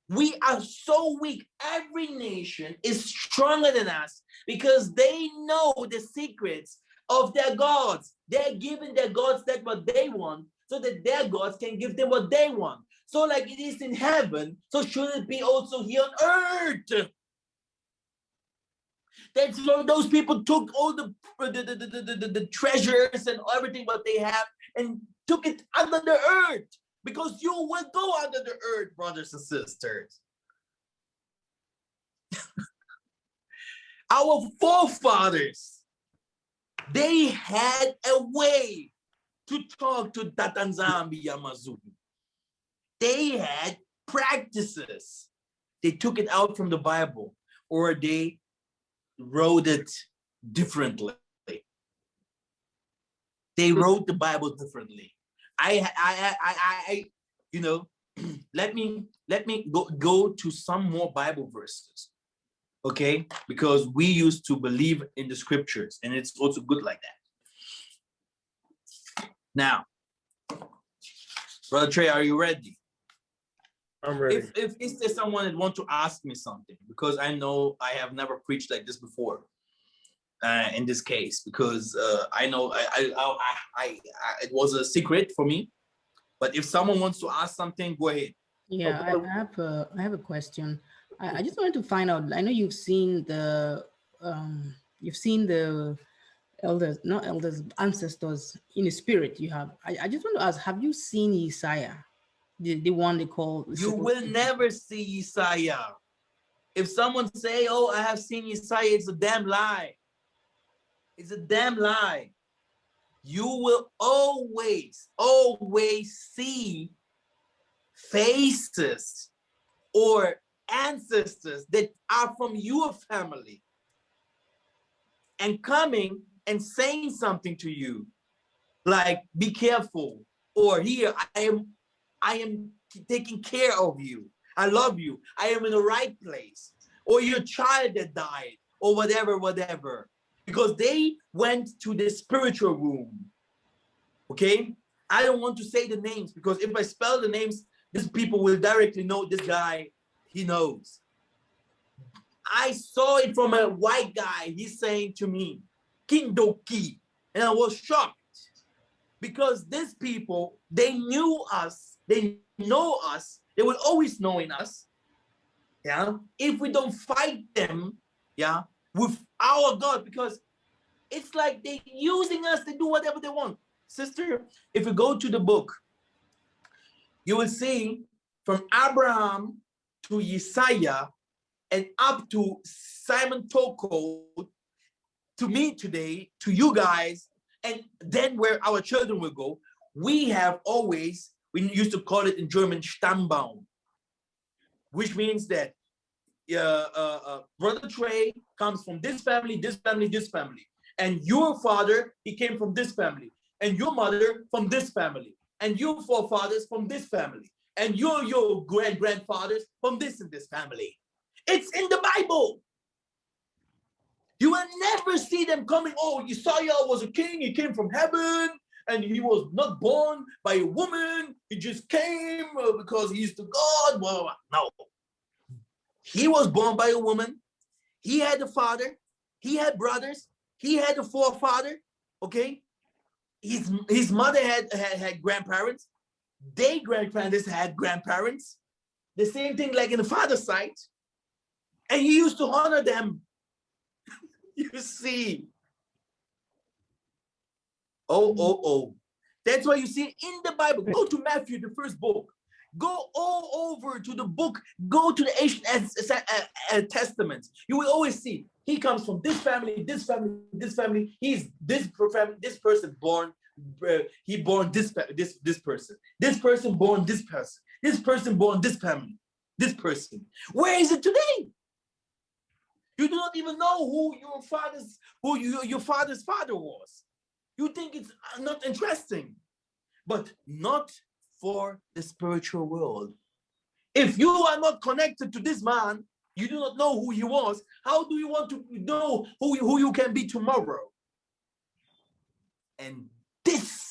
S2: We are so weak. Every nation is stronger than us because they know the secrets of their gods. They're giving their gods that what they want so that their gods can give them what they want. So like it is in heaven, so should it be also here on earth. That's why those people took all the treasures and everything what they have and took it under the earth. Because you will go under the earth, brothers and sisters. Our forefathers, they had a way to talk to Yah Nzambe Maker. They had practices. They took it out from the Bible, or they wrote it differently. They wrote the Bible differently. You know, let me go to some more Bible verses, okay? Because we used to believe in the scriptures, and it's also good like that. Now, Brother Trey, are you ready?
S6: I'm ready.
S2: If is there someone that want to ask me something, because I know I have never preached like this before. In this case, because I know it was a secret for me. But if someone wants to ask something, go ahead.
S4: Yeah, I have a question. I just wanted to find out. I know you've seen the elders, not elders, ancestors in the spirit. You have. I just want to ask: have you seen Yissa'Yah, the one they call?
S2: You will never see Yissa'Yah. If someone say, "Oh, I have seen Yissa'Yah," it's a damn lie. It's a damn lie. You will always see faces or ancestors that are from your family and coming and saying something to you, like, be careful, or here, I am taking care of you. I love you. I am in the right place. Or your child that died, or whatever. Because they went to the spiritual room. Okay? I don't want to say the names, because if I spell the names, these people will directly know this guy, he knows. I saw it from a white guy. He's saying to me, Kindoki. And I was shocked. Because these people, they knew us. They know us. They will always know in us. Yeah? If we don't fight them, yeah, with our God, because it's like they're using us to do whatever they want. Sister, if you go to the book, you will see from Abraham to Yissa'Yah and up to Simon Toko, to me today, to you guys, and then where our children will go, we have always, we used to call it in German, Stammbaum, which means that Brother Trey comes from this family, this family, this family. And your father, he came from this family. And your mother from this family. And your forefathers from this family. And your grandfathers from this and this family. It's in the Bible. You will never see them coming, oh, Yissa'Yah was a king, he came from heaven, and he was not born by a woman, he just came because he's the God, blah, blah, blah. No. He was born by a woman. He had a father. He had brothers. He had a forefather. Okay. His mother had grandparents. Their grandparents had grandparents. The same thing like in the father's side. And he used to honor them. You see. Oh. That's why you see in the Bible. Go to Matthew, the first book. Go all over to the book. Go to the ancient testaments. You will always see he comes from this family, this family, this family. He's this person born. He born this person. This person born this person. This person born this family. This person. Where is it today? You do not even know who your father's father was. You think it's not interesting, but not for the spiritual world. If you are not connected to this man, you do not know who he was. How do you want to know who you can be tomorrow? And this.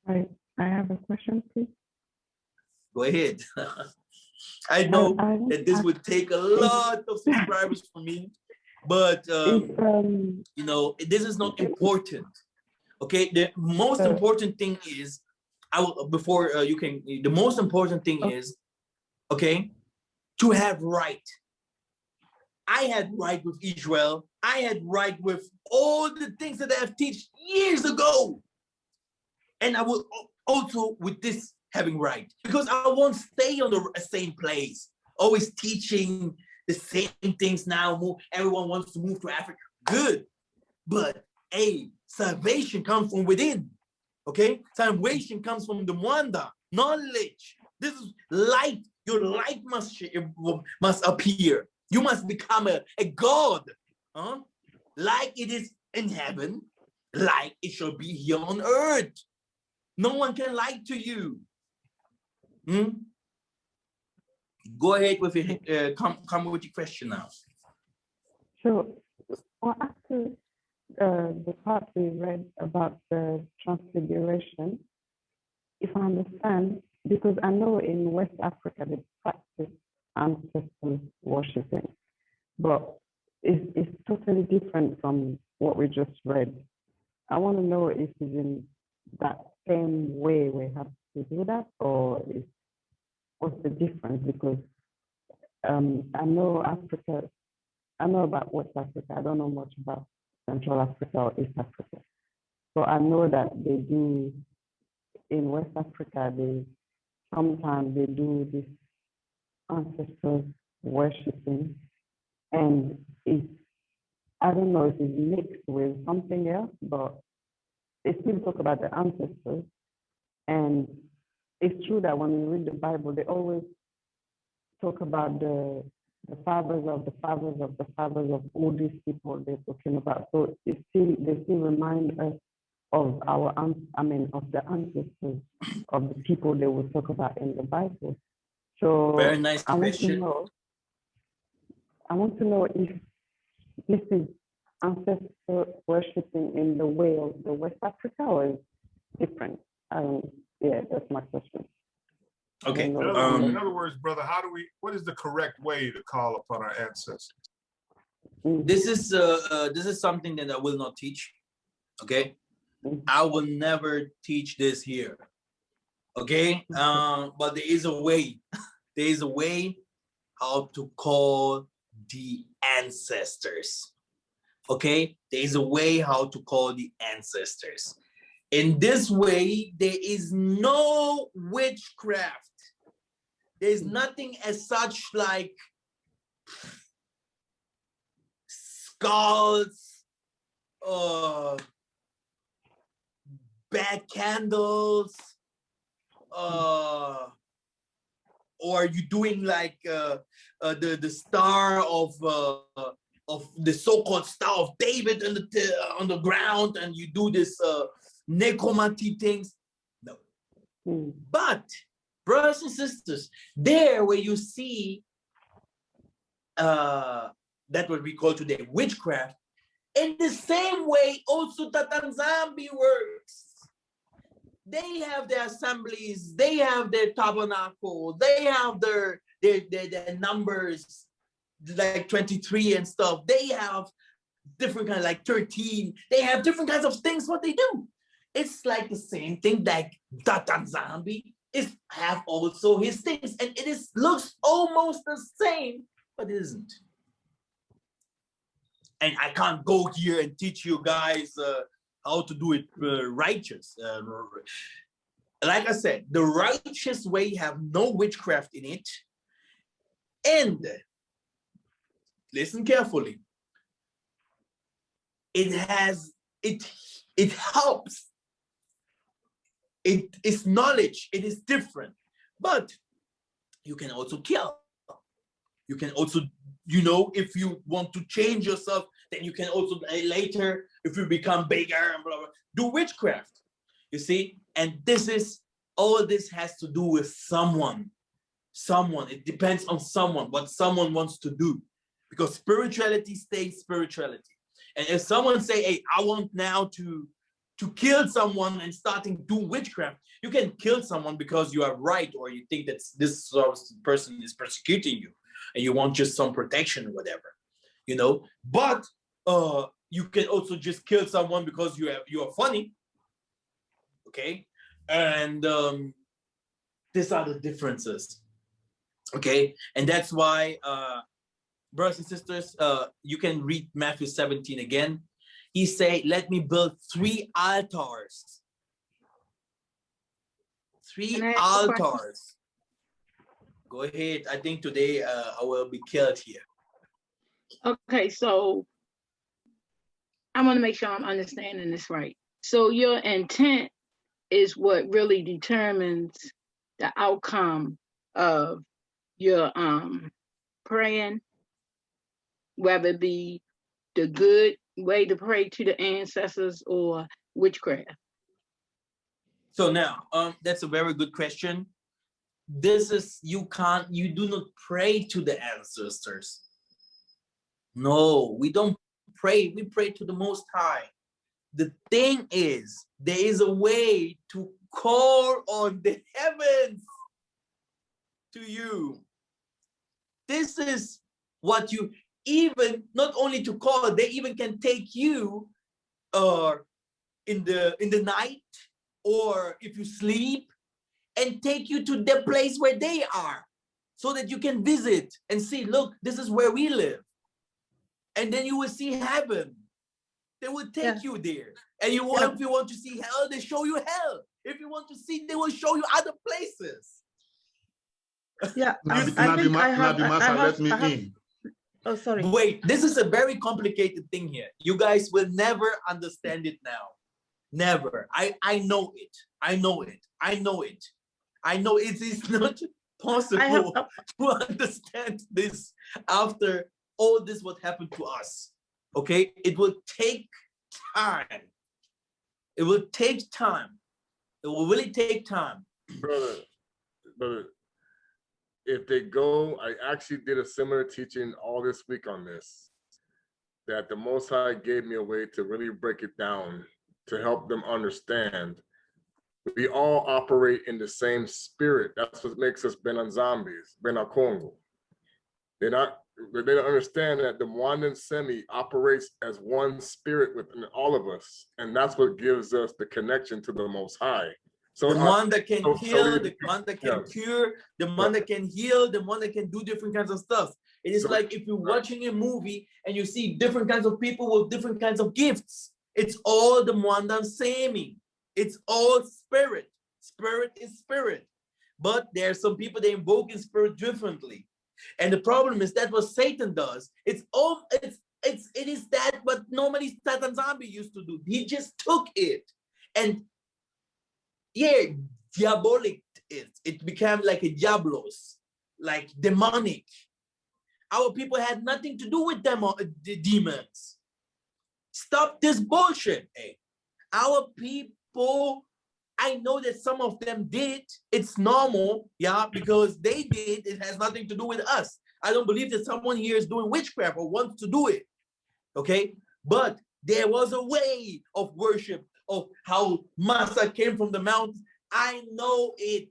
S7: I have a question, please.
S2: Go ahead. I know that this would take a lot of subscribers for me, but you know, this is not important. Okay, the most important thing is, the most important thing is, okay, to have right. I had right with Israel. I had right with all the things that I have taught years ago. And I will also with this having right, because I won't stay on the same place, always teaching the same things now. Everyone wants to move to Africa. Good. But salvation comes from within. Okay? Salvation comes from the Mwanda, knowledge. This is light. Your light must appear. You must become a God. Like it is in heaven, like it shall be here on earth. No one can lie to you. Go ahead with your come with your question now.
S7: So, well, after the part we read about the transfiguration, if I understand, because I know in West Africa they practice ancestor worshiping, but it's totally different from what we just read. I want to know if it's in that same way we have to do that, or what's the difference? Because I know Africa, I know about West Africa. I don't know much about Central Africa or East Africa. So I know that they do, in West Africa, sometimes they do this ancestors worshiping, and I don't know if it's mixed with something else, but they still talk about the ancestors. And it's true that when we read the Bible, they always talk about the fathers of the fathers of the fathers of all these people they're talking about. So they still remind us of of the ancestors of the people they will talk about in the Bible. So
S2: very nice question.
S7: I want to know if this is ancestor worshiping in the way of the West Africa, or is different? Yeah, that's my question.
S2: Okay.
S5: In other words, brother, what is the correct way to call upon our ancestors?
S2: This is something that I will not teach. Okay. I will never teach this here. Okay. But there is a way. There is a way how to call the ancestors. Okay. There is a way how to call the ancestors. In this way, there is no witchcraft. There's nothing as such like skulls, bad candles, or you doing like the star of the so-called Star of David on the ground, and you do this necromancy things. No. But brothers and sisters, there where you see that what we call today witchcraft, in the same way also that Yah Nzambe works. They have their assemblies, they have their tabernacle, they have their numbers like 23 and stuff. They have different kinds, like 13. They have different kinds of things what they do. It's like the same thing, like that Yah Nzambe have also his things, and looks almost the same, but it isn't. And I can't go here and teach you guys how to do it righteous. Like I said, the righteous way have no witchcraft in it. And listen carefully. It helps. It is knowledge. It is different. But you can also kill. You can also, if you want to change yourself Then you can also later, if you become bigger and blah, blah, do witchcraft. You see? And all this has to do with someone. It depends on someone, what someone wants to do. Because spirituality stays spirituality. And if someone say, hey, I want now to kill someone and starting do witchcraft, you can kill someone because you are right, or you think that this person is persecuting you and you want just some protection or whatever, you know. But you can also just kill someone because you are funny, okay? And these are the differences, okay? And that's why, brothers and sisters, you can read Matthew 17 again. He say, let me build 3 altars. 3 altars. Go ahead. I think today I will be killed here.
S8: Okay, so I want to make sure I'm understanding this right. So your intent is what really determines the outcome of your praying, whether it be the good way to pray to the ancestors or witchcraft.
S2: So now, that's a very good question. This is, you do not pray to the ancestors. No, we don't pray. We pray to the Most High. The thing is, there is a way to call on the heavens to you. This is what you, even not only to call, they even can take you in the night, or if you sleep, and take you to the place where they are, so that you can visit and see, look, this is where we live. And then you will see heaven. They will take you there. And if you want to see hell, they show you hell. If you want to see, they will show you other places.
S3: Yeah,
S5: Nabi Massa, let me in.
S3: Oh, sorry.
S2: Wait, this is a very complicated thing here. You guys will never understand it now. Never. I know it. I know it. I know it. I know it is not possible to understand this after all this what happened to us. Okay? It will take time. It will take time. It will really take time.
S6: Brother, if they go, I actually did a similar teaching all this week on this, that the Most High gave me a way to really break it down, to help them understand. We all operate in the same spirit. That's what makes us Ben Nzambes, Ben Kongo. They don't understand that the Mwandan Semi operates as one spirit within all of us. And that's what gives us the connection to the Most High. So
S2: the one that can heal, the one that can cure, the one that can heal, the one that can do different kinds of stuff. It is like if you're watching a movie and you see different kinds of people with different kinds of gifts. It's all the Mwandan Semi. It's all spirit. Spirit is spirit. But there are some people that invoke in spirit differently. And the problem is that what Satan does, it is that what normally Satan Zombie used to do. He just took it. And yeah, diabolic it became like a diablos, like demonic. Our people had nothing to do with them, the demons. Stop this bullshit. Hey, our people, I know that some of them did. It's normal, yeah, because they did. It has nothing to do with us. I don't believe that someone here is doing witchcraft or wants to do it, okay? But there was a way of worship, of how Massa came from the mountains. I know it.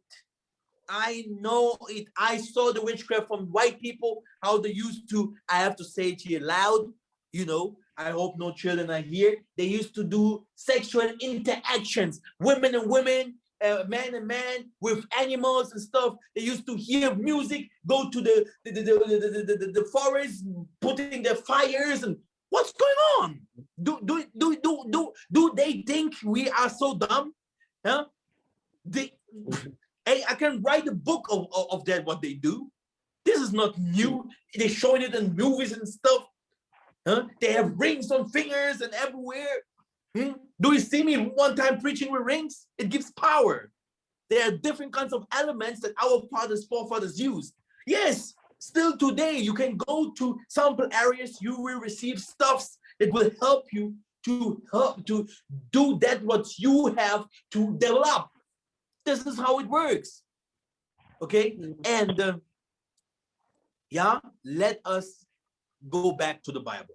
S2: I know it. I saw the witchcraft from white people, how they used to, I have to say it here loud, you know, I hope no children are here. They used to do sexual interactions, women and women, man and man, with animals and stuff. They used to hear music, go to the forest, putting their fires, and what's going on? Do they think we are so dumb? Huh? I can write a book of that, what they do. This is not new. They're showing it in movies and stuff. Huh? They have rings on fingers and everywhere. Do you see me one time preaching with rings? It gives power. There are different kinds of elements that our forefathers used. Yes, still today, you can go to sample areas, you will receive stuffs It will help you to do that what you have to develop. This is how it works. Okay, and yeah, let us go back to the Bible,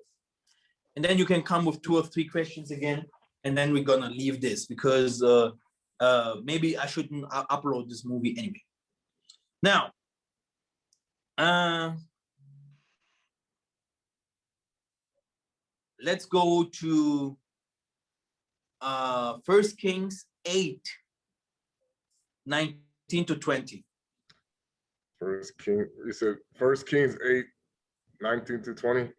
S2: and then you can come with 2 or 3 questions again, and then we're gonna leave this because maybe I shouldn't upload this movie anyway. Now, let's go to 1 Kings 8:19-20.
S6: You said 1 Kings 8:19-20.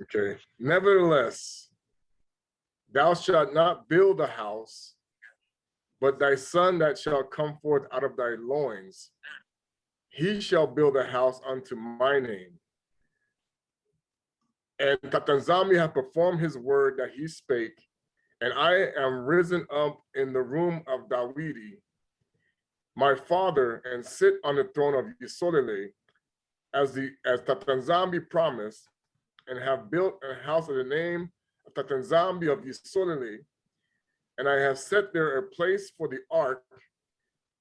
S6: Okay. Nevertheless, thou shalt not build a house, but thy son that shall come forth out of thy loins, he shall build a house unto my name. And Yah Nzambe hath performed his word that he spake, and I am risen up in the room of Dawidi, my father, and sit on the throne of Yissa'Yah, as Yah Nzambe promised, and have built a house of the name of Yah Nzambe of Yissa'Yah, and I have set there a place for the ark,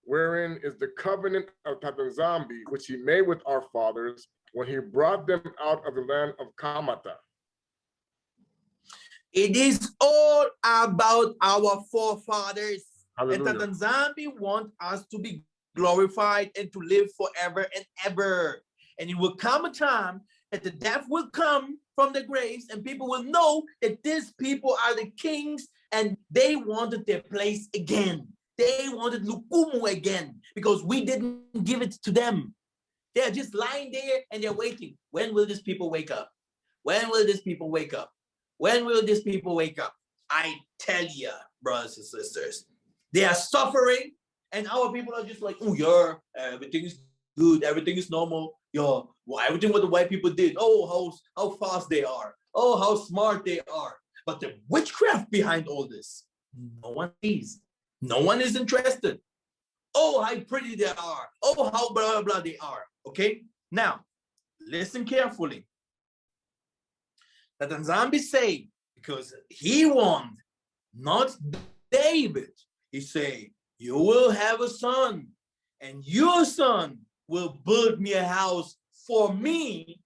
S6: wherein is the covenant of Yah Nzambe, which he made with our fathers when he brought them out of the land of Kamata.
S2: It is all about our forefathers.
S6: Hallelujah.
S2: And Yah Nzambe wants us to be glorified and to live forever and ever. And it will come a time that the death will come from the graves and people will know that these people are the kings and they wanted their place again. They wanted Lukumu again because we didn't give it to them. They're just lying there and they're waiting. When will these people wake up? When will these people wake up? When will these people wake up? I tell you, brothers and sisters, they are suffering and our people are just like, oh yeah, everything is good, everything is normal. Yeah, well, everything what the white people did. Oh, how fast they are. Oh, how smart they are. But the witchcraft behind all this, no one sees. No one is interested. Oh, how pretty they are. Oh, how blah, blah, blah they are. Okay? Now, listen carefully. That Yah Nzambe say, because he won, not David. He say, you will have a son, and your son will build me a house for me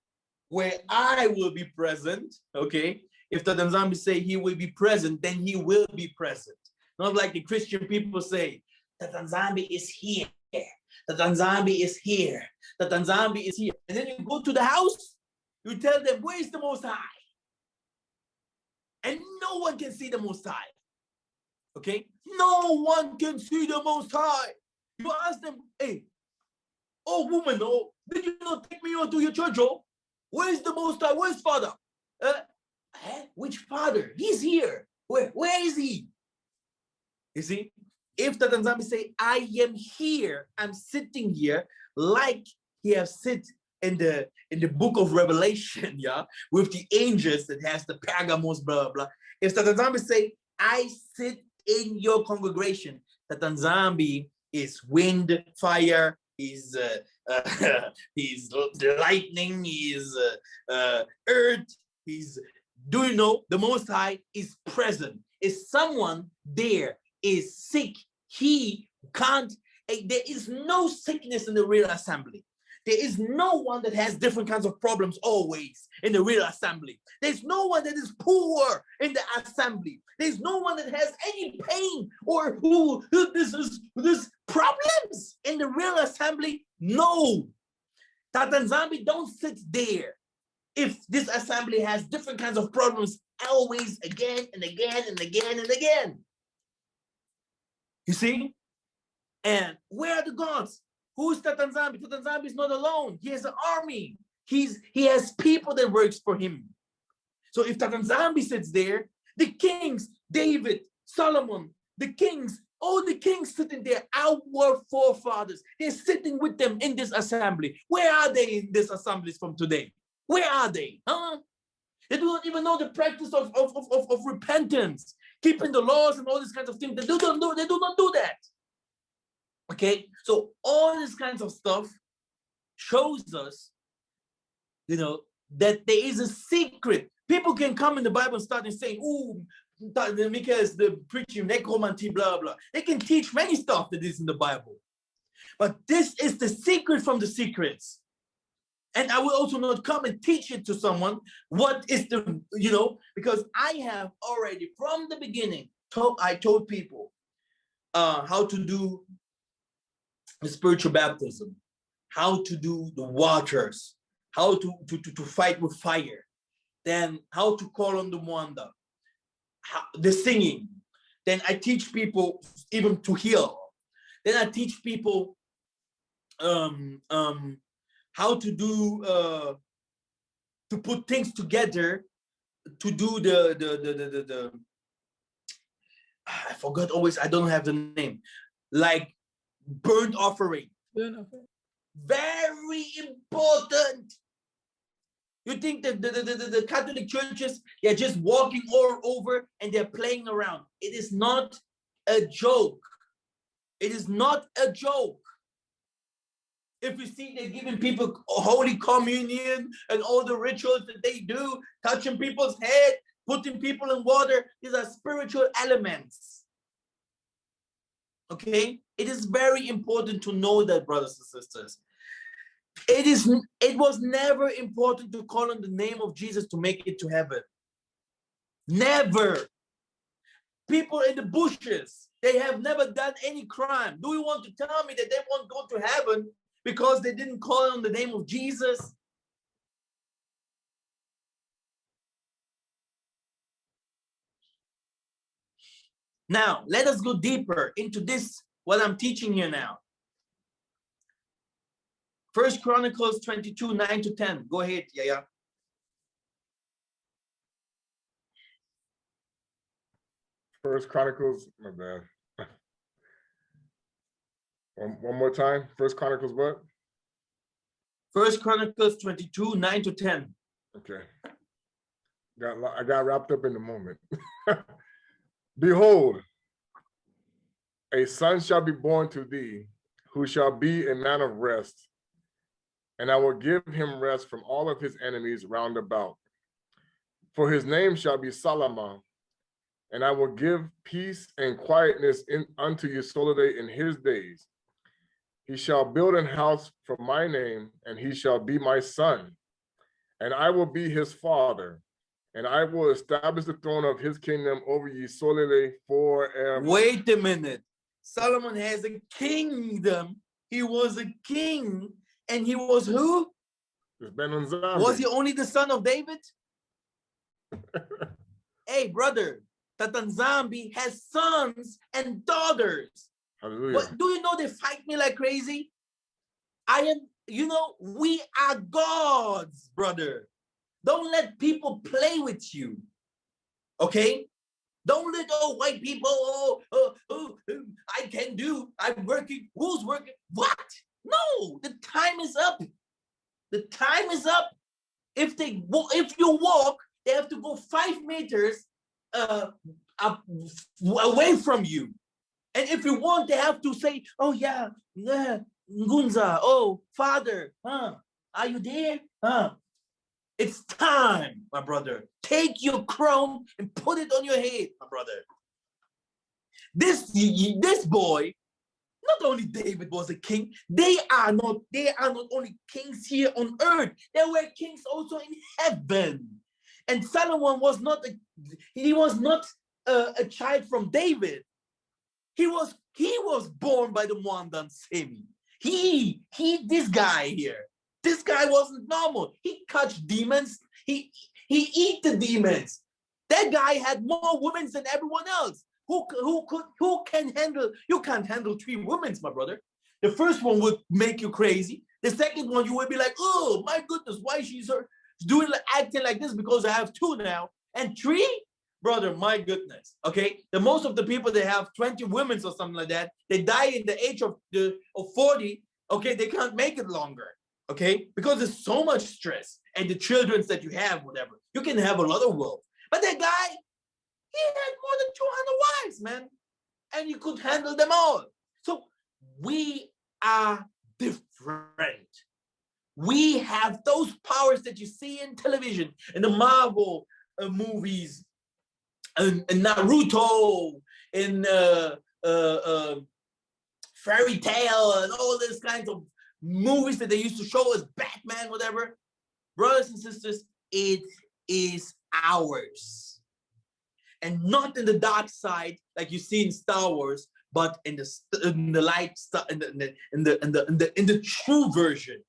S2: where I will be present. Okay? If Yah Nzambe say he will be present, then he will be present. Not like the Christian people say, Yah Nzambe is here. Yah Nzambe is here. Yah Nzambe is here. And then you go to the house, you tell them, where is the Most High? And no one can see the Most High. Okay? No one can see the Most High. You ask them, hey, oh woman, oh, did you not take me to your church? Oh, where is the Most High? Where's Father? Which Father? He's here. Where is he? You see, if Yah Nzambe say, I am here, I'm sitting here, like he has sit in the book of Revelation, yeah, with the angels that has the pergamos, blah, blah. If Yah Nzambe say, I sit in your congregation, Yah Nzambe is wind, fire, he's lightning, he's earth, do you know, the Most High is present. Is someone there is sick, he can't, there is no sickness in the real assembly. There is no one that has different kinds of problems always in the real assembly. There's no one that is poor in the assembly. There's no one that has any pain or this problems in the real assembly. No. Yah Nzambe don't sit there. If this assembly has different kinds of problems always again and again and again and again. You see? And where are the gods? Who's Yah Nzambe? Yah Nzambe is not alone. He has an army. He has people that works for him. So if Yah Nzambe sits there, the kings, David, Solomon, the kings, all the kings sitting there, our forefathers, they're sitting with them in this assembly. Where are they in these assemblies from today? Where are they? Huh? They do not even know the practice of repentance, keeping the laws and all these kinds of things. They do not do that. Okay, so all these kinds of stuff shows us you know, that there is a secret. People can come in the Bible and start saying, "Oh, Nabi Mikhael is the preaching necromancy, blah blah." They can teach many stuff that is in the Bible, but this is the secret from the secrets. And I will also not come and teach it to someone what is the, you know, because I have already from the beginning I told people how to do the spiritual baptism, how to do the waters, how to fight with fire, then how to call on the Mwanda, the singing. Then I teach people even to heal. Then I teach people how to do to put things together, to do the I forgot always, I don't have the name, like burnt offering. Very important. You think that the Catholic churches, they're just walking all over and they're playing around. It is not a joke. It is not a joke. If you see they're giving people Holy Communion and all the rituals that they do, touching people's head, putting people in water, these are spiritual elements. Okay? It is very important to know that, brothers and sisters. It was never important to call on the name of Jesus to make it to heaven. Never. People in the bushes, they have never done any crime. Do you want to tell me that they won't go to heaven because they didn't call on the name of Jesus? Now, let us go deeper into this, what I'm teaching here now. 1 Chronicles 22, 9 to 10. Go ahead, Yah.
S6: First Chronicles, my bad. One more time. First Chronicles what?
S2: 1 Chronicles 22, 9 to 10.
S6: Okay. I got wrapped up in the moment. Behold, a son shall be born to thee, who shall be a man of rest, and I will give him rest from all of his enemies round about. For his name shall be Solomon, and I will give peace and quietness unto Yissa'Yah in his days. He shall build an house for my name, and he shall be my son, and I will be his father, and I will establish the throne of his kingdom over Yissa'Yah forever.
S2: Wait a minute. Solomon has a kingdom. He was a king, and he was who? Was he only the son of David? Hey, brother, Yah Nzambe has sons and daughters.
S6: Hallelujah.
S2: What, do you know they fight me like crazy? We are gods, brother. Don't let people play with you. Okay? Don't let white people, I can do, I'm working. Who's working? What? No, the time is up. The time is up. If you walk, they have to go 5 meters away from you. And if you want, they have to say, "Oh yeah, Ngunza, oh Father, are you there? It's time, my brother. Take your crown and put it on your head, my brother." This boy, not only David was a king, they are not only kings here on earth, they were kings also in heaven. And Solomon was not a child from David. He was born by the Mwandan Semi. This guy here. This guy wasn't normal. He catch demons. He eat the demons. That guy had more women than everyone else. Who can handle? You can't handle 3 women, my brother. The first one would make you crazy. The second one, you would be like, "Oh my goodness, why she's acting like this? Because I have 2 now." And 3, brother, my goodness. Okay, the most of the people, they have 20 women or something like that. They die in the age of 40. Okay, they can't make it longer. Okay, because there's so much stress and the children that you have, whatever. You can have a lot of wealth, but that guy, he had more than 200 wives, man, and you could handle them all. So we are different. We have those powers that you see in television, in the Marvel movies, and Naruto, in fairy tale, and all those kinds of movies that they used to show us, Batman, whatever. Brothers and sisters, it is ours, and not in the dark side like you see in Star Wars, but in the light, in the true version.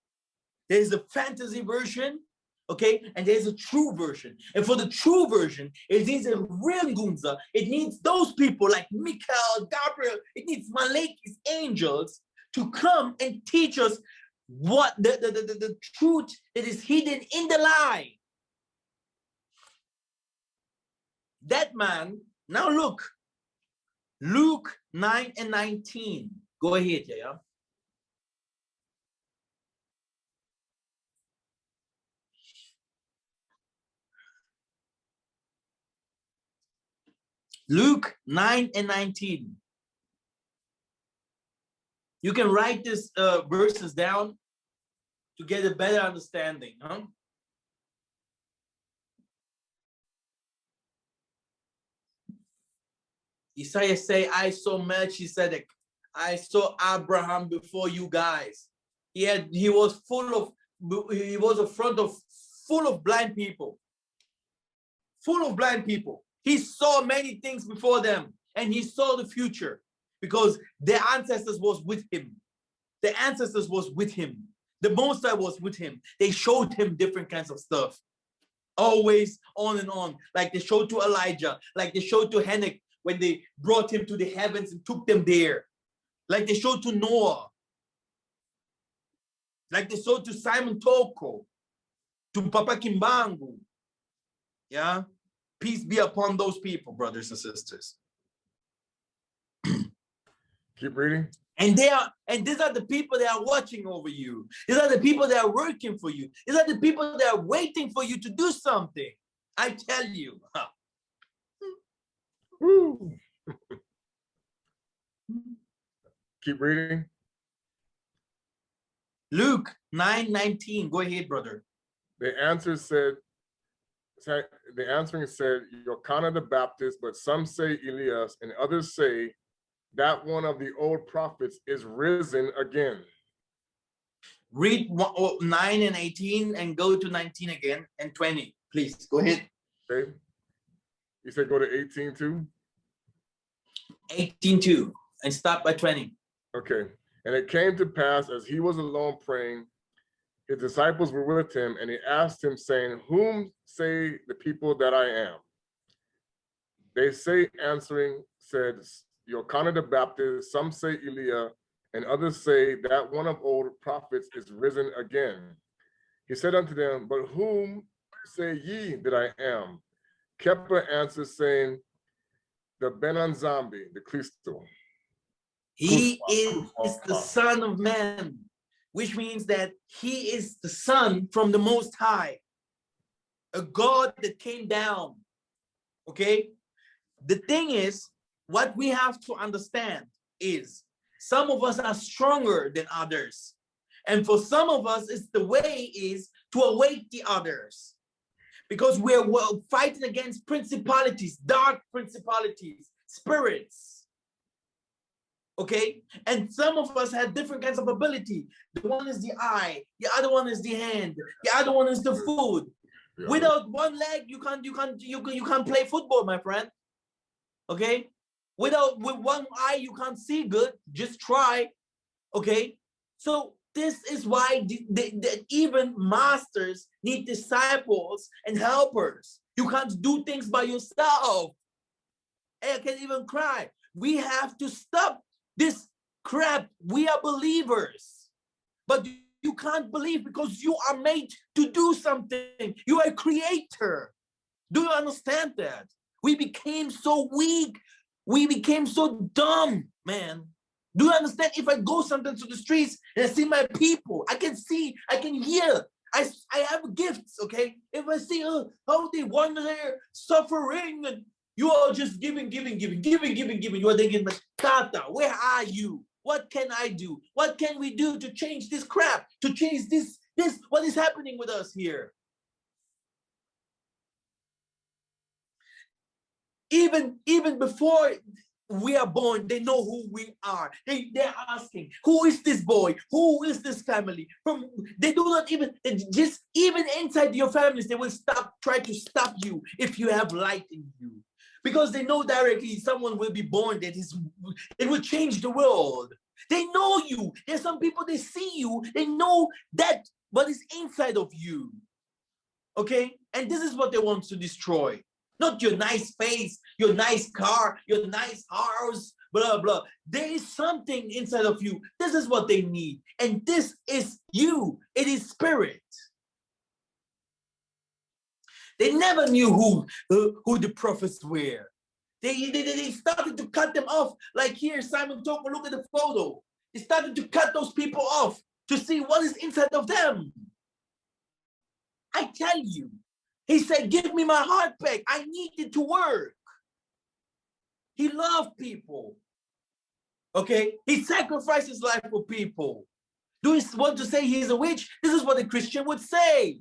S2: There's a fantasy version, okay, and there's a true version. And for the true version, it needs a real Gunza. It needs those people like Mikhael, Gabriel. It needs Malek's angels to come and teach us what the truth that is hidden in the lie. That man, now look, Luke 9 and 19. Go ahead, yeah. Luke 9 and 19. You can write these verses down to get a better understanding, huh? Yissa'Yah say, I saw Melchizedek. I saw Abraham before you guys. He was full of blind people. Full of blind people. He saw many things before them, and he saw the future because their ancestors was with him. The ancestors was with him. The Most High was with him. They showed him different kinds of stuff. Always on and on. Like they showed to Elijah. Like they showed to Enoch when they brought him to the heavens and took them there. Like they showed to Noah. Like they showed to Simon Toko. To Papa Kimbangu. Yeah? Peace be upon those people, brothers and sisters.
S6: Keep reading.
S2: And these are the people that are watching over you. These are the people that are working for you. These are the people that are waiting for you to do something. I tell you.
S6: Keep reading.
S2: Luke 9:19. Go ahead, brother.
S6: The answering said, Yochanan the Baptist, but some say Elias, and others say that one of the old prophets is risen again.
S2: Read 9 and 18 and go to 19 again and 20. Please, go ahead.
S6: Okay. You said go to 18 too?
S2: 18:2 and stop by 20.
S6: Okay. And it came to pass as he was alone praying, his disciples were with him, and he asked him, saying, whom say the people that I am? They say, answering, said, Yochanan the Baptist, some say Elias, and others say that one of old prophets is risen again. He said unto them, but whom say ye that I am? Kepler answered, saying, the Ben Nzambe, the Christo.
S2: He is the Son of Man, which means that he is the Son from the Most High, a God that came down. Okay? The thing is, what we have to understand is some of us are stronger than others. And for some of us, it's the way is to await the others. Because we're fighting against principalities, dark principalities, spirits. Okay? And some of us have different kinds of ability. The one is the eye, the other one is the hand, the other one is the foot. Yeah. Without one leg, you can't play football, my friend. Okay? With one eye, you can't see good. Just try. Okay? So this is why even masters need disciples and helpers. You can't do things by yourself. I can't even cry. We have to stop this crap. We are believers. But you can't believe because you are made to do something. You are a creator. Do you understand that? We became so weak. We became so dumb, man. Do you understand? If I go sometimes to the streets and I see my people, I can see, I can hear. I have gifts, okay? If I see how they wander there, suffering, and you are just giving. You are thinking, but Tata, where are you? What can I do? What can we do to change this crap? To change this This what is happening with us here. Even before we are born, they know who we are. They're asking, who is this boy? Who is this family? They do not even, just even inside your families, they will try to stop you if you have light in you. Because they know directly someone will be born it will change the world. They know you. There's some people, they see you, they know that what is inside of you. Okay? And this is what they want to destroy. Not your nice face, your nice car, your nice house, blah, blah. There is something inside of you. This is what they need. And this is you. It is spirit. They never knew who the prophets were. They started to cut them off. Like here, Simon Toko, look at the photo. They started to cut those people off to see what is inside of them. I tell you. He said, give me my heart back. I need it to work. He loved people. Okay? He sacrificed his life for people. Do you want to say he's a witch? This is what a Christian would say.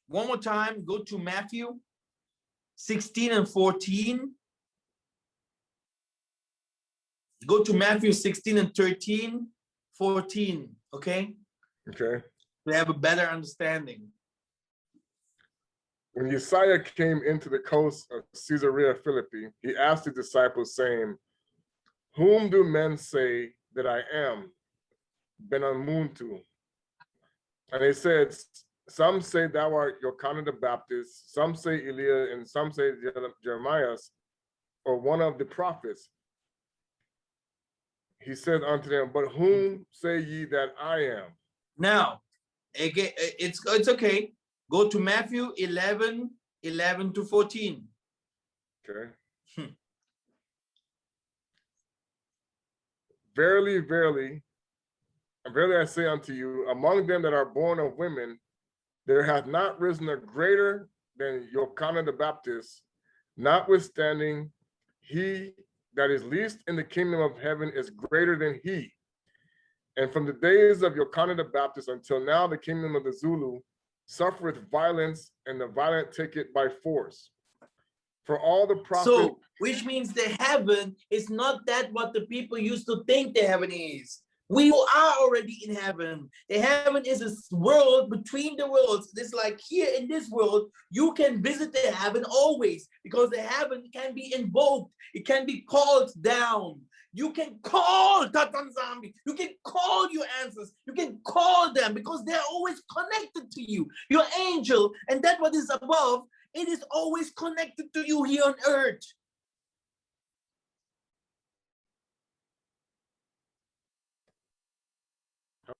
S2: One more time, go to Matthew 16 and 14. Go to Matthew 16 and 13. 14, okay?
S6: Okay.
S2: To have a better understanding.
S6: When Yissa'Yah came into the coast of Caesarea Philippi, he asked the disciples, saying, whom do men say that I am? Benanmuntu. And they said, some say thou art Yochanan the Baptist, some say Eliah, and some say Jeremiah, or one of the prophets. He said unto them, but whom say ye that I am?
S2: Now, again, it's okay. Go to Matthew 11 to 14.
S6: Okay. Verily, verily, and verily I say unto you, among them that are born of women, there hath not risen a greater than Yochanan the Baptist, notwithstanding he that is least in the kingdom of heaven is greater than he. And from the days of Yochanan the Baptist until now, the kingdom of the Zulu suffereth violence, and the violent take it by force. For all the prophets.
S2: So, which means the heaven is not that what the people used to think the heaven is. We are already in heaven. The heaven is a world between the worlds. This like here in this world, you can visit the heaven always, because the heaven can be invoked. It can be called down. You can call Tatan Zambi. You can call your ancestors. You can call them because they're always connected to you. Your angel and that what is above, it is always connected to you here on earth.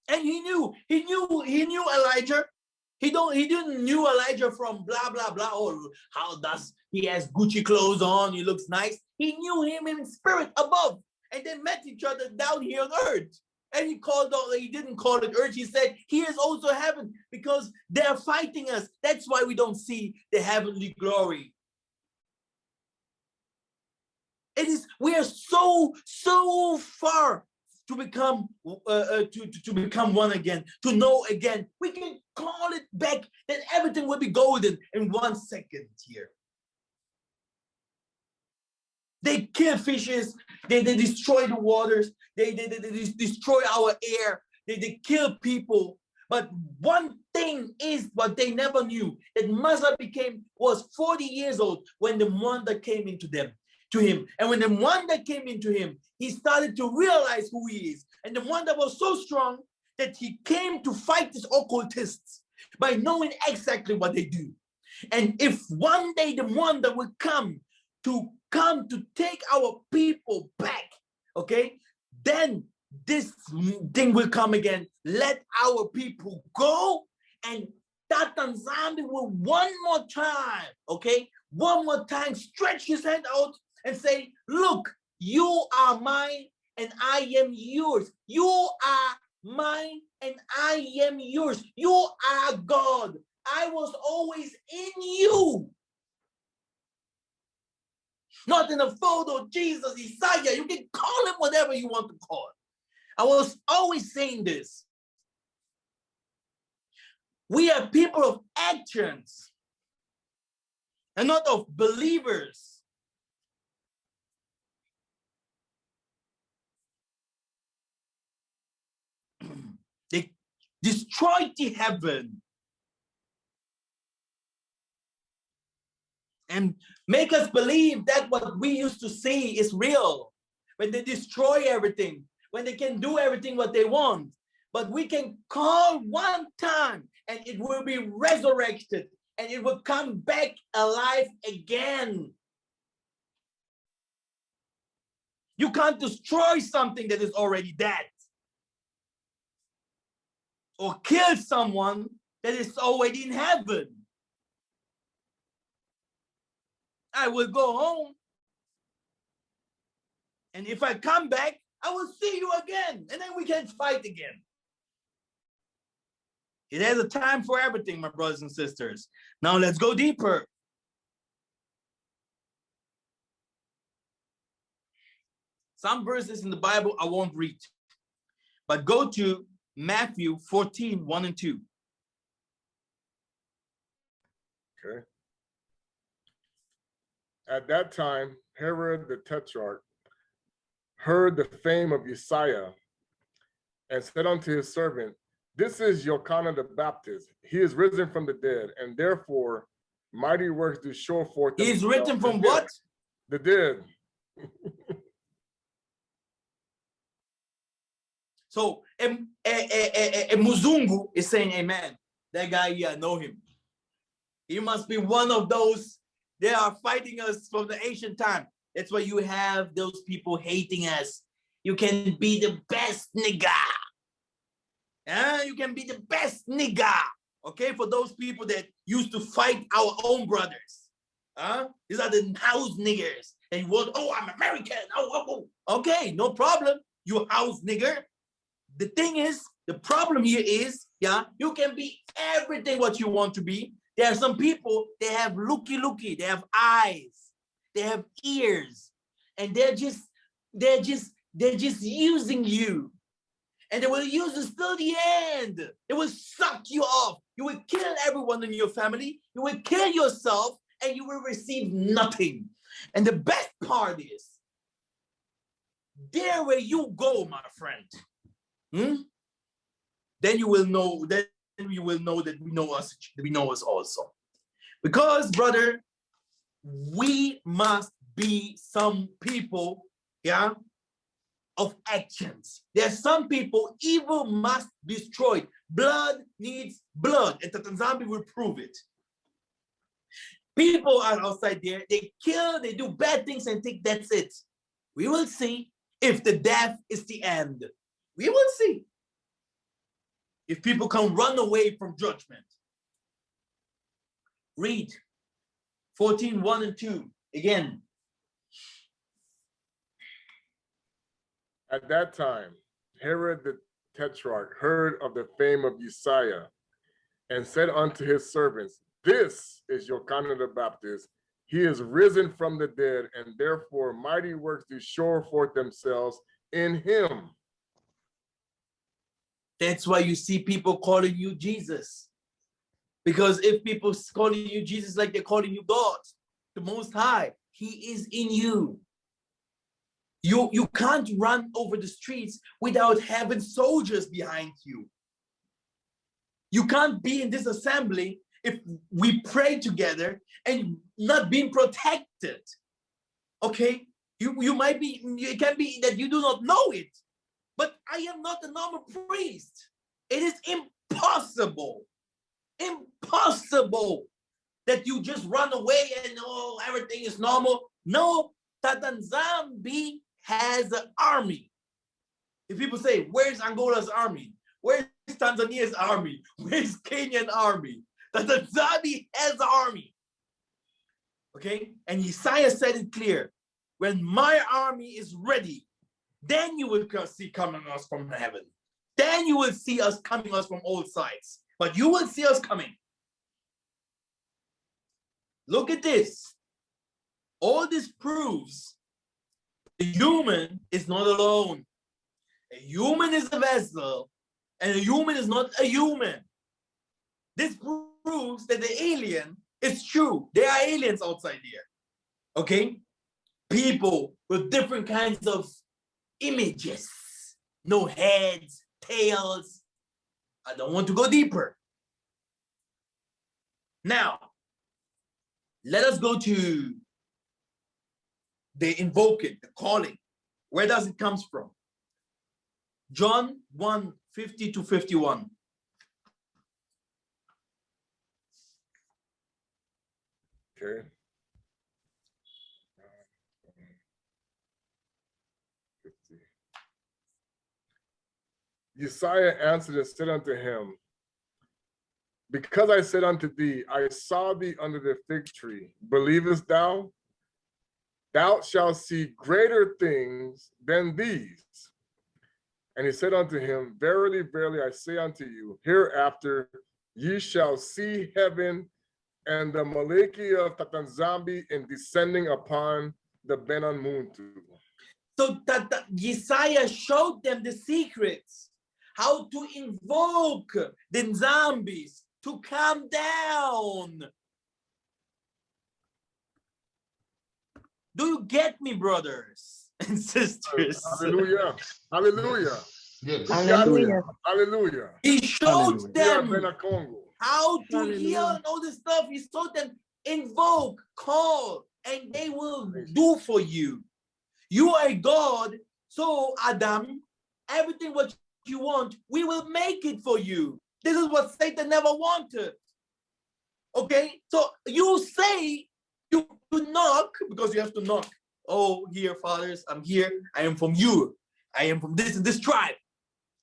S2: And he knew Elijah. He didn't knew Elijah from blah blah blah, or how does he has Gucci clothes on, he looks nice. He knew him in spirit above, and they met each other down here on earth. And he didn't call it earth, he said here is also heaven, because they're fighting us. That's why we don't see the heavenly glory. We are so far to become to become one again, to know again. We can call it back, that everything will be golden in 1 second here. They kill fishes, they destroy the waters, they destroy our air, they kill people. But one thing is what they never knew, that Massa was 40 years old when the wonder came to him. And when the wonder came into him, he started to realize who he is. And the wonder was so strong that he came to fight these occultists by knowing exactly what they do. And if one day the wonder will come to take our people back, okay, then this thing will come again. Let our people go, and Tata Nzambe will one more time, okay, one more time stretch his hand out and say, look, you are mine and I am yours. You are mine and I am yours. You are God. I was always in you. Not in a photo, Jesus, Yissa'Yah. You can call him whatever you want to call him. I was always saying this. We are people of actions and not of believers. They destroyed the heaven and make us believe that what we used to see is real. When they destroy everything, when they can do everything what they want. But we can call one time and it will be resurrected and it will come back alive again. You can't destroy something that is already dead. Or kill someone that is already in heaven. I will go home. And if I come back, I will see you again. And then we can fight again. It has a time for everything, my brothers and sisters. Now let's go deeper. Some verses in the Bible I won't read. But go to Matthew 14, 1 and 2.
S6: Okay. At that time, Herod the Tetrarch heard the fame of Yissa'Yah and said unto his servant, this is Yochanan the Baptist. He is risen from the dead, and therefore mighty works do show forth.
S2: He's written from what?
S6: The dead.
S2: So, Muzungu is saying amen. That guy, yeah, know him. He must be one of those, they are fighting us from the ancient time. That's why you have those people hating us. You can be the best nigga. You can be the best nigga. Okay, for those people that used to fight our own brothers. These are the house niggers. And you want, oh, I'm American. Oh. Okay, no problem. You house nigger. The thing is, the problem here is, you can be everything what you want to be. There are some people, they have looky, they have eyes, they have ears, and they're just using you. And they will use this till the end. They will suck you off. You will kill everyone in your family. You will kill yourself, and you will receive nothing. And the best part is, there where you go, my friend, then you will know that we know us also. Because, brother, we must be some people, of actions. There are some people, evil must be destroyed. Blood needs blood, and Yah Nzambe will prove it. People are outside there, they kill, they do bad things and think that's it. We will see if the death is the end. We will see if people can run away from judgment. Read 14, 1 and 2 again.
S6: At that time, Herod the Tetrarch heard of the fame of Yissa'Yah and said unto his servants, this is Yochanan the Baptist. He is risen from the dead, and therefore mighty works do show forth themselves in him.
S2: That's why you see people calling you Jesus. Because if people calling you Jesus like they're calling you God, the Most High, he is in you. You can't run over the streets without having soldiers behind you. You can't be in this assembly if we pray together and not being protected. Okay? You might be, it can be that you do not know it, but I am not a normal priest. It is impossible that you just run away and everything is normal. No, Yah Nzambe has an army. If people say, where's Angola's army? Where's Tanzania's army? Where's Kenyan army? Yah Nzambe has an army. Okay? And Yissa'Yah said it clear. When my army is ready, then you will see coming us from heaven. Then you will see us coming us from all sides. But you will see us coming. Look at this. All this proves the human is not alone. A human is a vessel, and a human is not a human. This proves that the alien is true. There are aliens outside here. Okay? People with different kinds of images. No heads, tails. I don't want to go deeper. Now, let us go to the invoking, the calling. Where does it come from? John 1:50-51.
S6: Okay. Yissa'Yah answered and said unto him, because I said unto thee, I saw thee under the fig tree, believest thou? Thou shalt see greater things than these. And he said unto him, verily, verily, I say unto you, hereafter ye shall see heaven and the Maliki of Yah Nzambe in descending upon the Bantu.
S2: So that Yissa'Yah showed them the secrets, how to invoke the Nzambes to come down. Do you get me, brothers and sisters?
S6: Hallelujah. Hallelujah.
S9: Yes.
S6: Hallelujah. Hallelujah.
S2: He showed them
S6: Kongo.
S2: how to heal and all this stuff. He showed them invoke, call, and they will do for you. You are God, so Adam, everything what you want, we will make it for you. This is what Satan never wanted. Okay, so you say you knock because you have to knock. Oh, here, fathers, I'm here. I am from you. I am from this and this tribe.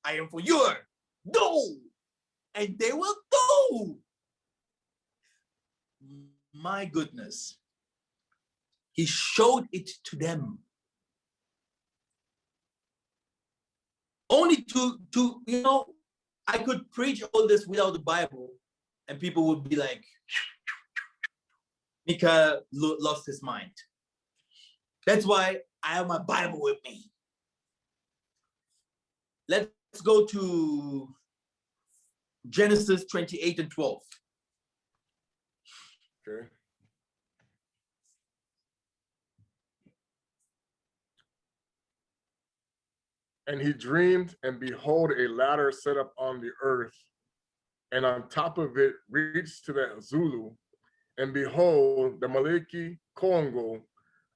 S2: I am for you. Do, and they will do. My goodness, he showed it to them. Only to you know, I could preach all this without the Bible, and people would be like, Mikhael lost his mind. That's why I have my Bible with me. Let's go to Genesis 28:12.
S6: Okay. And he dreamed, and behold, a ladder set up on the earth, and on top of it reached to the Zulu, and behold, the Maliki Kongo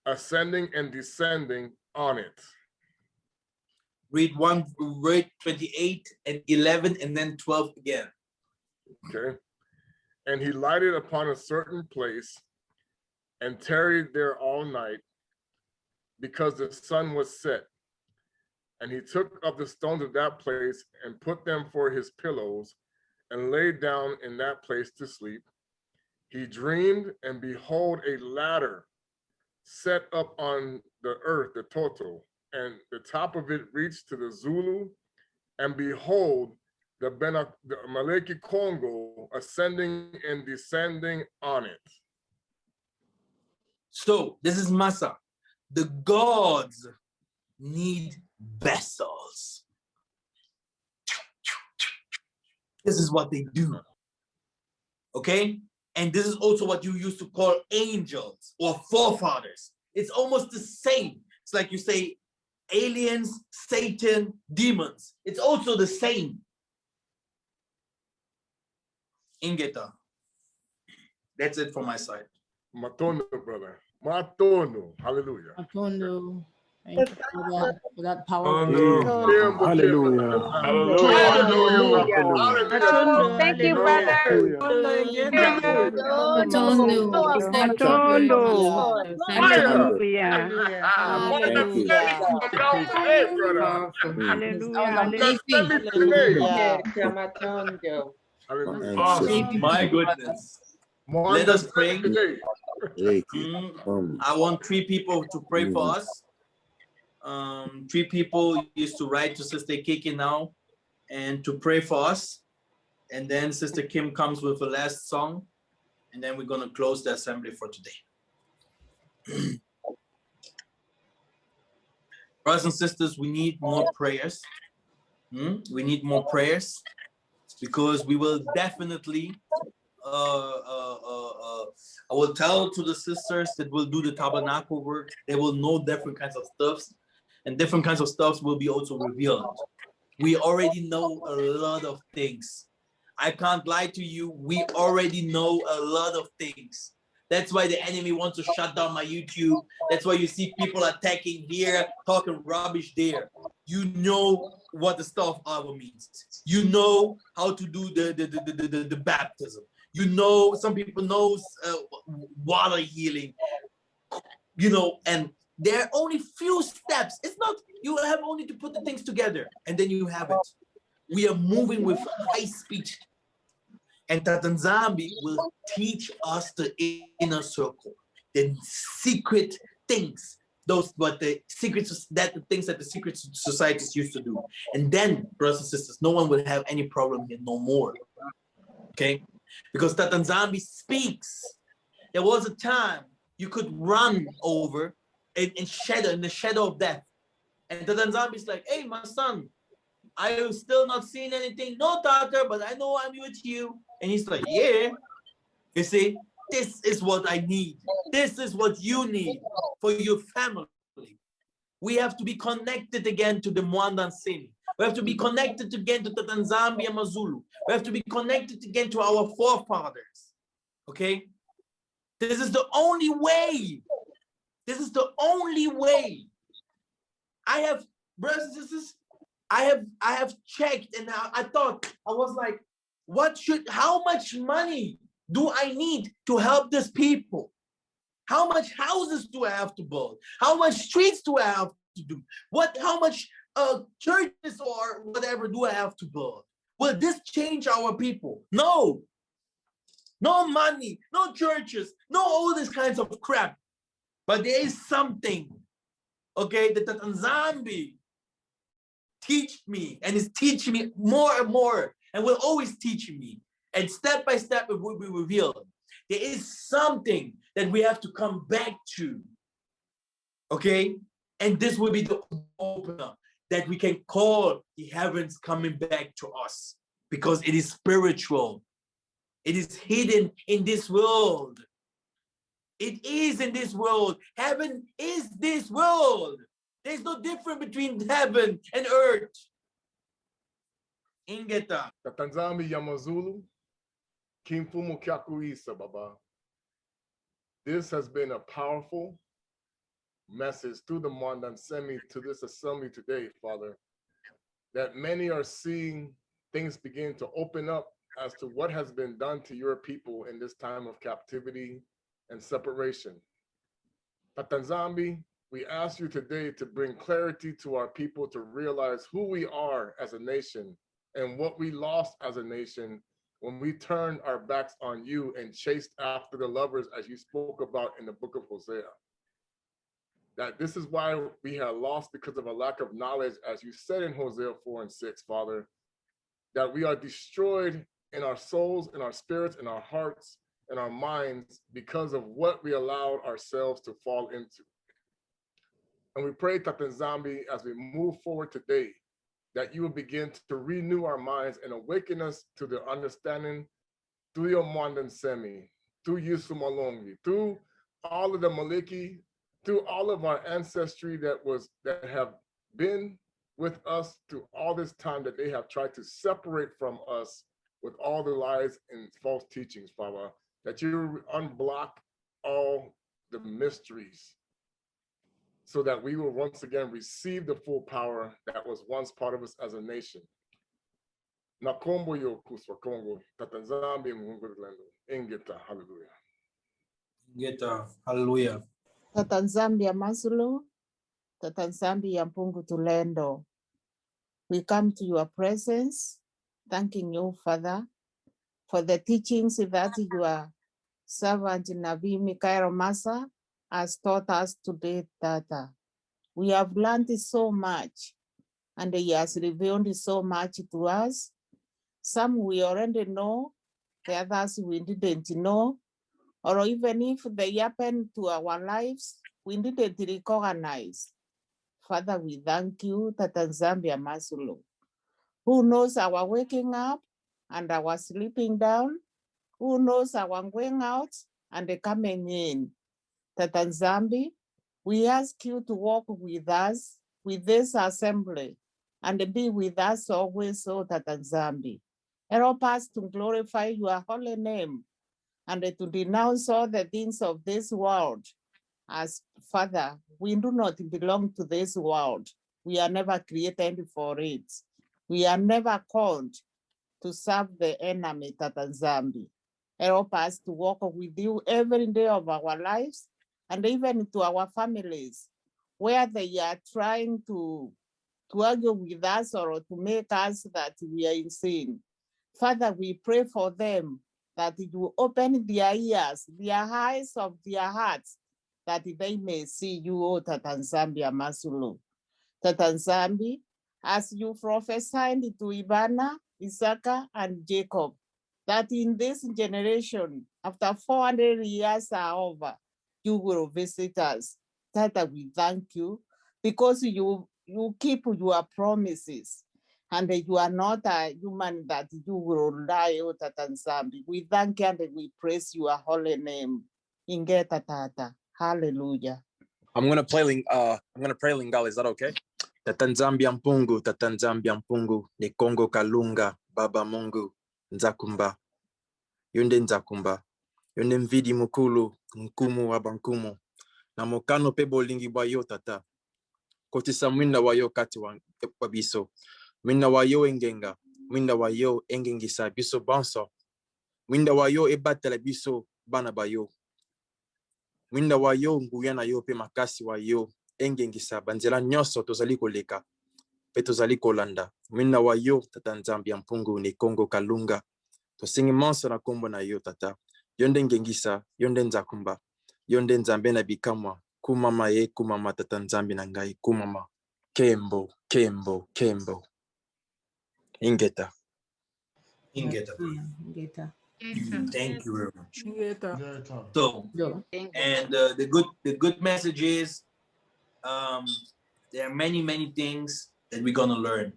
S6: ascending and descending on it.
S2: Read 28 and 11 and then 12 again.
S6: Okay. And he lighted upon a certain place and tarried there all night because the sun was set. And he took up the stones of that place and put them for his pillows and laid down in that place to sleep. He dreamed, and behold, a ladder set up on the earth, the Toto, and the top of it reached to the Zulu, and behold, the Maliki Kongo ascending and descending on it.
S2: So this is Massa. The gods need vessels. This is what they do. Okay? And this is also what you used to call angels or forefathers. It's almost the same. It's like you say aliens, Satan, demons. It's also the same. Ingeta. That's it from my side.
S6: Matono, brother. Matono. Hallelujah.
S4: Matondo. Thank you for that power.
S5: Hallelujah.
S6: Hallelujah.
S1: Thank you, brother.
S2: My goodness. Let us pray. I want 3 people to pray for us. 3 people used to write to Sister Kiki now and to pray for us. And then Sister Kim comes with the last song. And then we're going to close the assembly for today. Brothers and sisters, we need more prayers. We need more prayers because we will definitely, I will tell to the sisters that will do the tabernacle work, they will know different kinds of stuffs, and different kinds of stuffs will be also revealed. We already know a lot of things. I can't lie to you. We already know a lot of things. That's why the enemy wants to shut down my YouTube. That's why you see people attacking here, talking rubbish there. You know what the stuff our means. You know how to do the baptism. You know, some people knows water healing, you know, and there are only few steps. It's not, you have only to put the things together and then you have it. We are moving with high speed. And Yah Nzambe will teach us the inner circle, the secret things, those but the secrets, that the things that the secret societies used to do. And then, brothers and sisters, no one will have any problem here no more. Okay? Because Yah Nzambe speaks. There was a time you could run over in the shadow of death. And Yah Nzambe is like, hey, my son, I have still not seen anything. No, Tata, but I know I'm with you. And he's like, yeah. You see, this is what I need. This is what you need for your family. We have to be connected again to the Mwanda Nsemi. We have to be connected again to Yah Nzambe Amazulu. We have to be connected again to our forefathers. Okay? This is the only way. This is the only way. I have, brothers and sisters, I have checked and I thought, I was like, how much money do I need to help these people? How much houses do I have to build? How much streets do I have to do? How much churches or whatever do I have to build? Will this change our people? No. No money, no churches, no all these kinds of crap. But there is something, okay, that Yah Nzambe teach me and is teaching me more and more and will always teach me. And step by step it will be revealed. There is something that we have to come back to. Okay? And this will be the opener that we can call the heavens coming back to us because it is spiritual. It is hidden in this world. It is in this world. Heaven is this world. There's no difference between heaven and earth. Ingeta.
S6: Yah Nzambe Yamazulu, Kimfumu Kyakuisa, Baba. This has been a powerful message through the Mwanda Nsemi to this assembly today, Father, that many are seeing things begin to open up as to what has been done to your people in this time of captivity and separation. Yah Nzambe, we ask you today to bring clarity to our people to realize who we are as a nation and what we lost as a nation when we turned our backs on you and chased after the lovers as you spoke about in the book of Hosea. That this is why we have lost because of a lack of knowledge, as you said in Hosea 4:6, Father, that we are destroyed in our souls, in our spirits, in our hearts, in our minds because of what we allowed ourselves to fall into. And we pray, Yah Nzambe, as we move forward today, that you will begin to renew our minds and awaken us to the understanding through your Mwanda Nsemi, through Yusuf Malongi, through all of the Maliki, through all of our ancestry that have been with us through all this time that they have tried to separate from us with all the lies and false teachings, Father, that you unblock all the mysteries so that we will once again receive the full power that was once part of us as a nation. Nakombo yo kuswa Kongo, Yah Nzambe Mungurlendo, Ingeta, hallelujah.
S2: Ingeta, hallelujah.
S9: Yah Nzambe Amazulu, Yah Nzambe Yampungu Tulendo. We come to your presence, thanking you, Father, for the teachings that your servant Nabi Mikhael Massa has taught us today, Tata. We have learned so much, and he has revealed so much to us. Some we already know, the others we didn't know, or even if they happen to our lives, we needed to recognize. Father, we thank you, Tata Nzambe Maker, who knows our waking up and our sleeping down, who knows our going out and coming in. Tata Nzambe, we ask you to walk with us, with this assembly, and be with us always, O Tata Nzambe. Help us to glorify your holy name and to denounce all the things of this world. As Father, we do not belong to this world. We are never created for it. We are never called to serve the enemy, Tata Nzambe. Help us to walk with you every day of our lives and even to our families, where they are trying to argue with us or to make us that we are in sin. Father, we pray for them that you open their ears, their eyes of their hearts, that they may see you, O Tata Nzambe Maker. Tata Nzambe, as you prophesied to Ibana, Isaac, and Jacob, that in this generation, after 400 years are over, you will visit us. Tata, we thank you because you keep your promises and you are not a human that you will lie, O Tata Nzambe. We thank you and we praise your holy name. Ingeta Tata. Hallelujah.
S10: I'm gonna pray Lingala. Is that okay? Tata Nzambe Mpungu, Tata Nzambe Mpungu, ni Kongo Kalunga, Baba Mungu, Nzakumba, Yonde Nzakumba, Yonde Mvidi Mukulu, Nkumu Wabankumu, na Mokano Pebo Lingi Wayo Tata, Kotisa Mwinda Wayo Kati Wabiso, Mwinda Wayo Engenga, Mwinda Wayo Engengisa Biso Banso, Mwinda Wayo Ebatele Biso Bana Bayo, Mwinda Wayo Nguyana Yo Pe Makasi Wayo Engengisa Banzela Nyoso Tozali Koleka, Petozali Kolanda, Mwinda Wayo Tata Nzambe Mpungu ni Kongo Kalunga, Tosingi Monso na Kombo na Yo Tata, Yonde Ngengisa, Yonde Nzakumba, Yonde Nzambe na Bikamwa, Kumama ye kumama Tata Nzambe na ngai kumama, Kembo, Kembo, Kembo. Ingeta.
S2: Ingeta.
S4: Ingeta.
S2: Thank you very much.
S4: Ingeta.
S2: So, and the good message is, there are many things that we're gonna learn.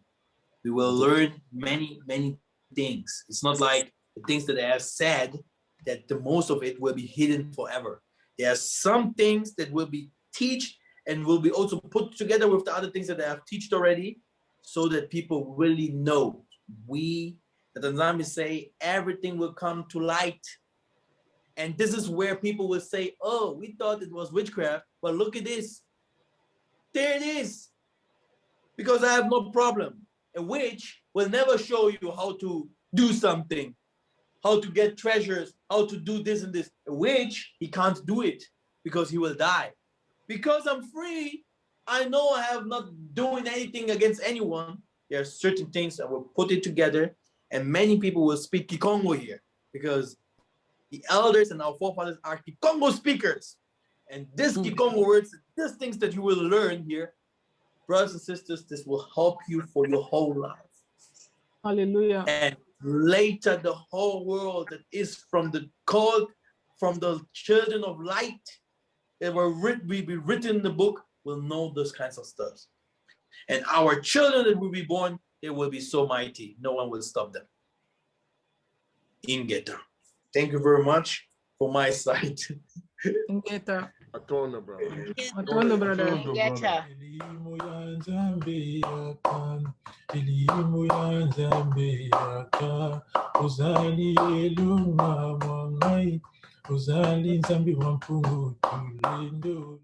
S2: We will learn many things. It's not like the things that I have said that the most of it will be hidden forever. There are some things that will be taught and will be also put together with the other things that I have taught already, so that people really know. The Nzambe say everything will come to light. And this is where people will say, oh, we thought it was witchcraft, but look at this. There it is. Because I have no problem. A witch will never show you how to do something, how to get treasures, how to do this and this. A witch, he can't do it because he will die. Because I'm free, I know I have not doing anything against anyone. There are certain things that will put it together, and many people will speak Kikongo here because the elders and our forefathers are Kikongo speakers. And this Kikongo words, these things that you will learn here, brothers and sisters, this will help you for your whole life.
S4: Hallelujah.
S2: And later, the whole world that is from the called, from the children of light, that will be written in the book, will know those kinds of stuff. And our children that will be born, they will be so mighty. No one will stop them. Ingeta. Thank you very much for my side.
S4: Ingeta.
S6: Atona, brother.
S4: Atona, brother.
S9: Ingeta.
S11: Elimu ya Nzambe yaka, elimu ya Nzambe yaka, uzali eluma mwangai, uzali Nzambe wa mpungu tulendo.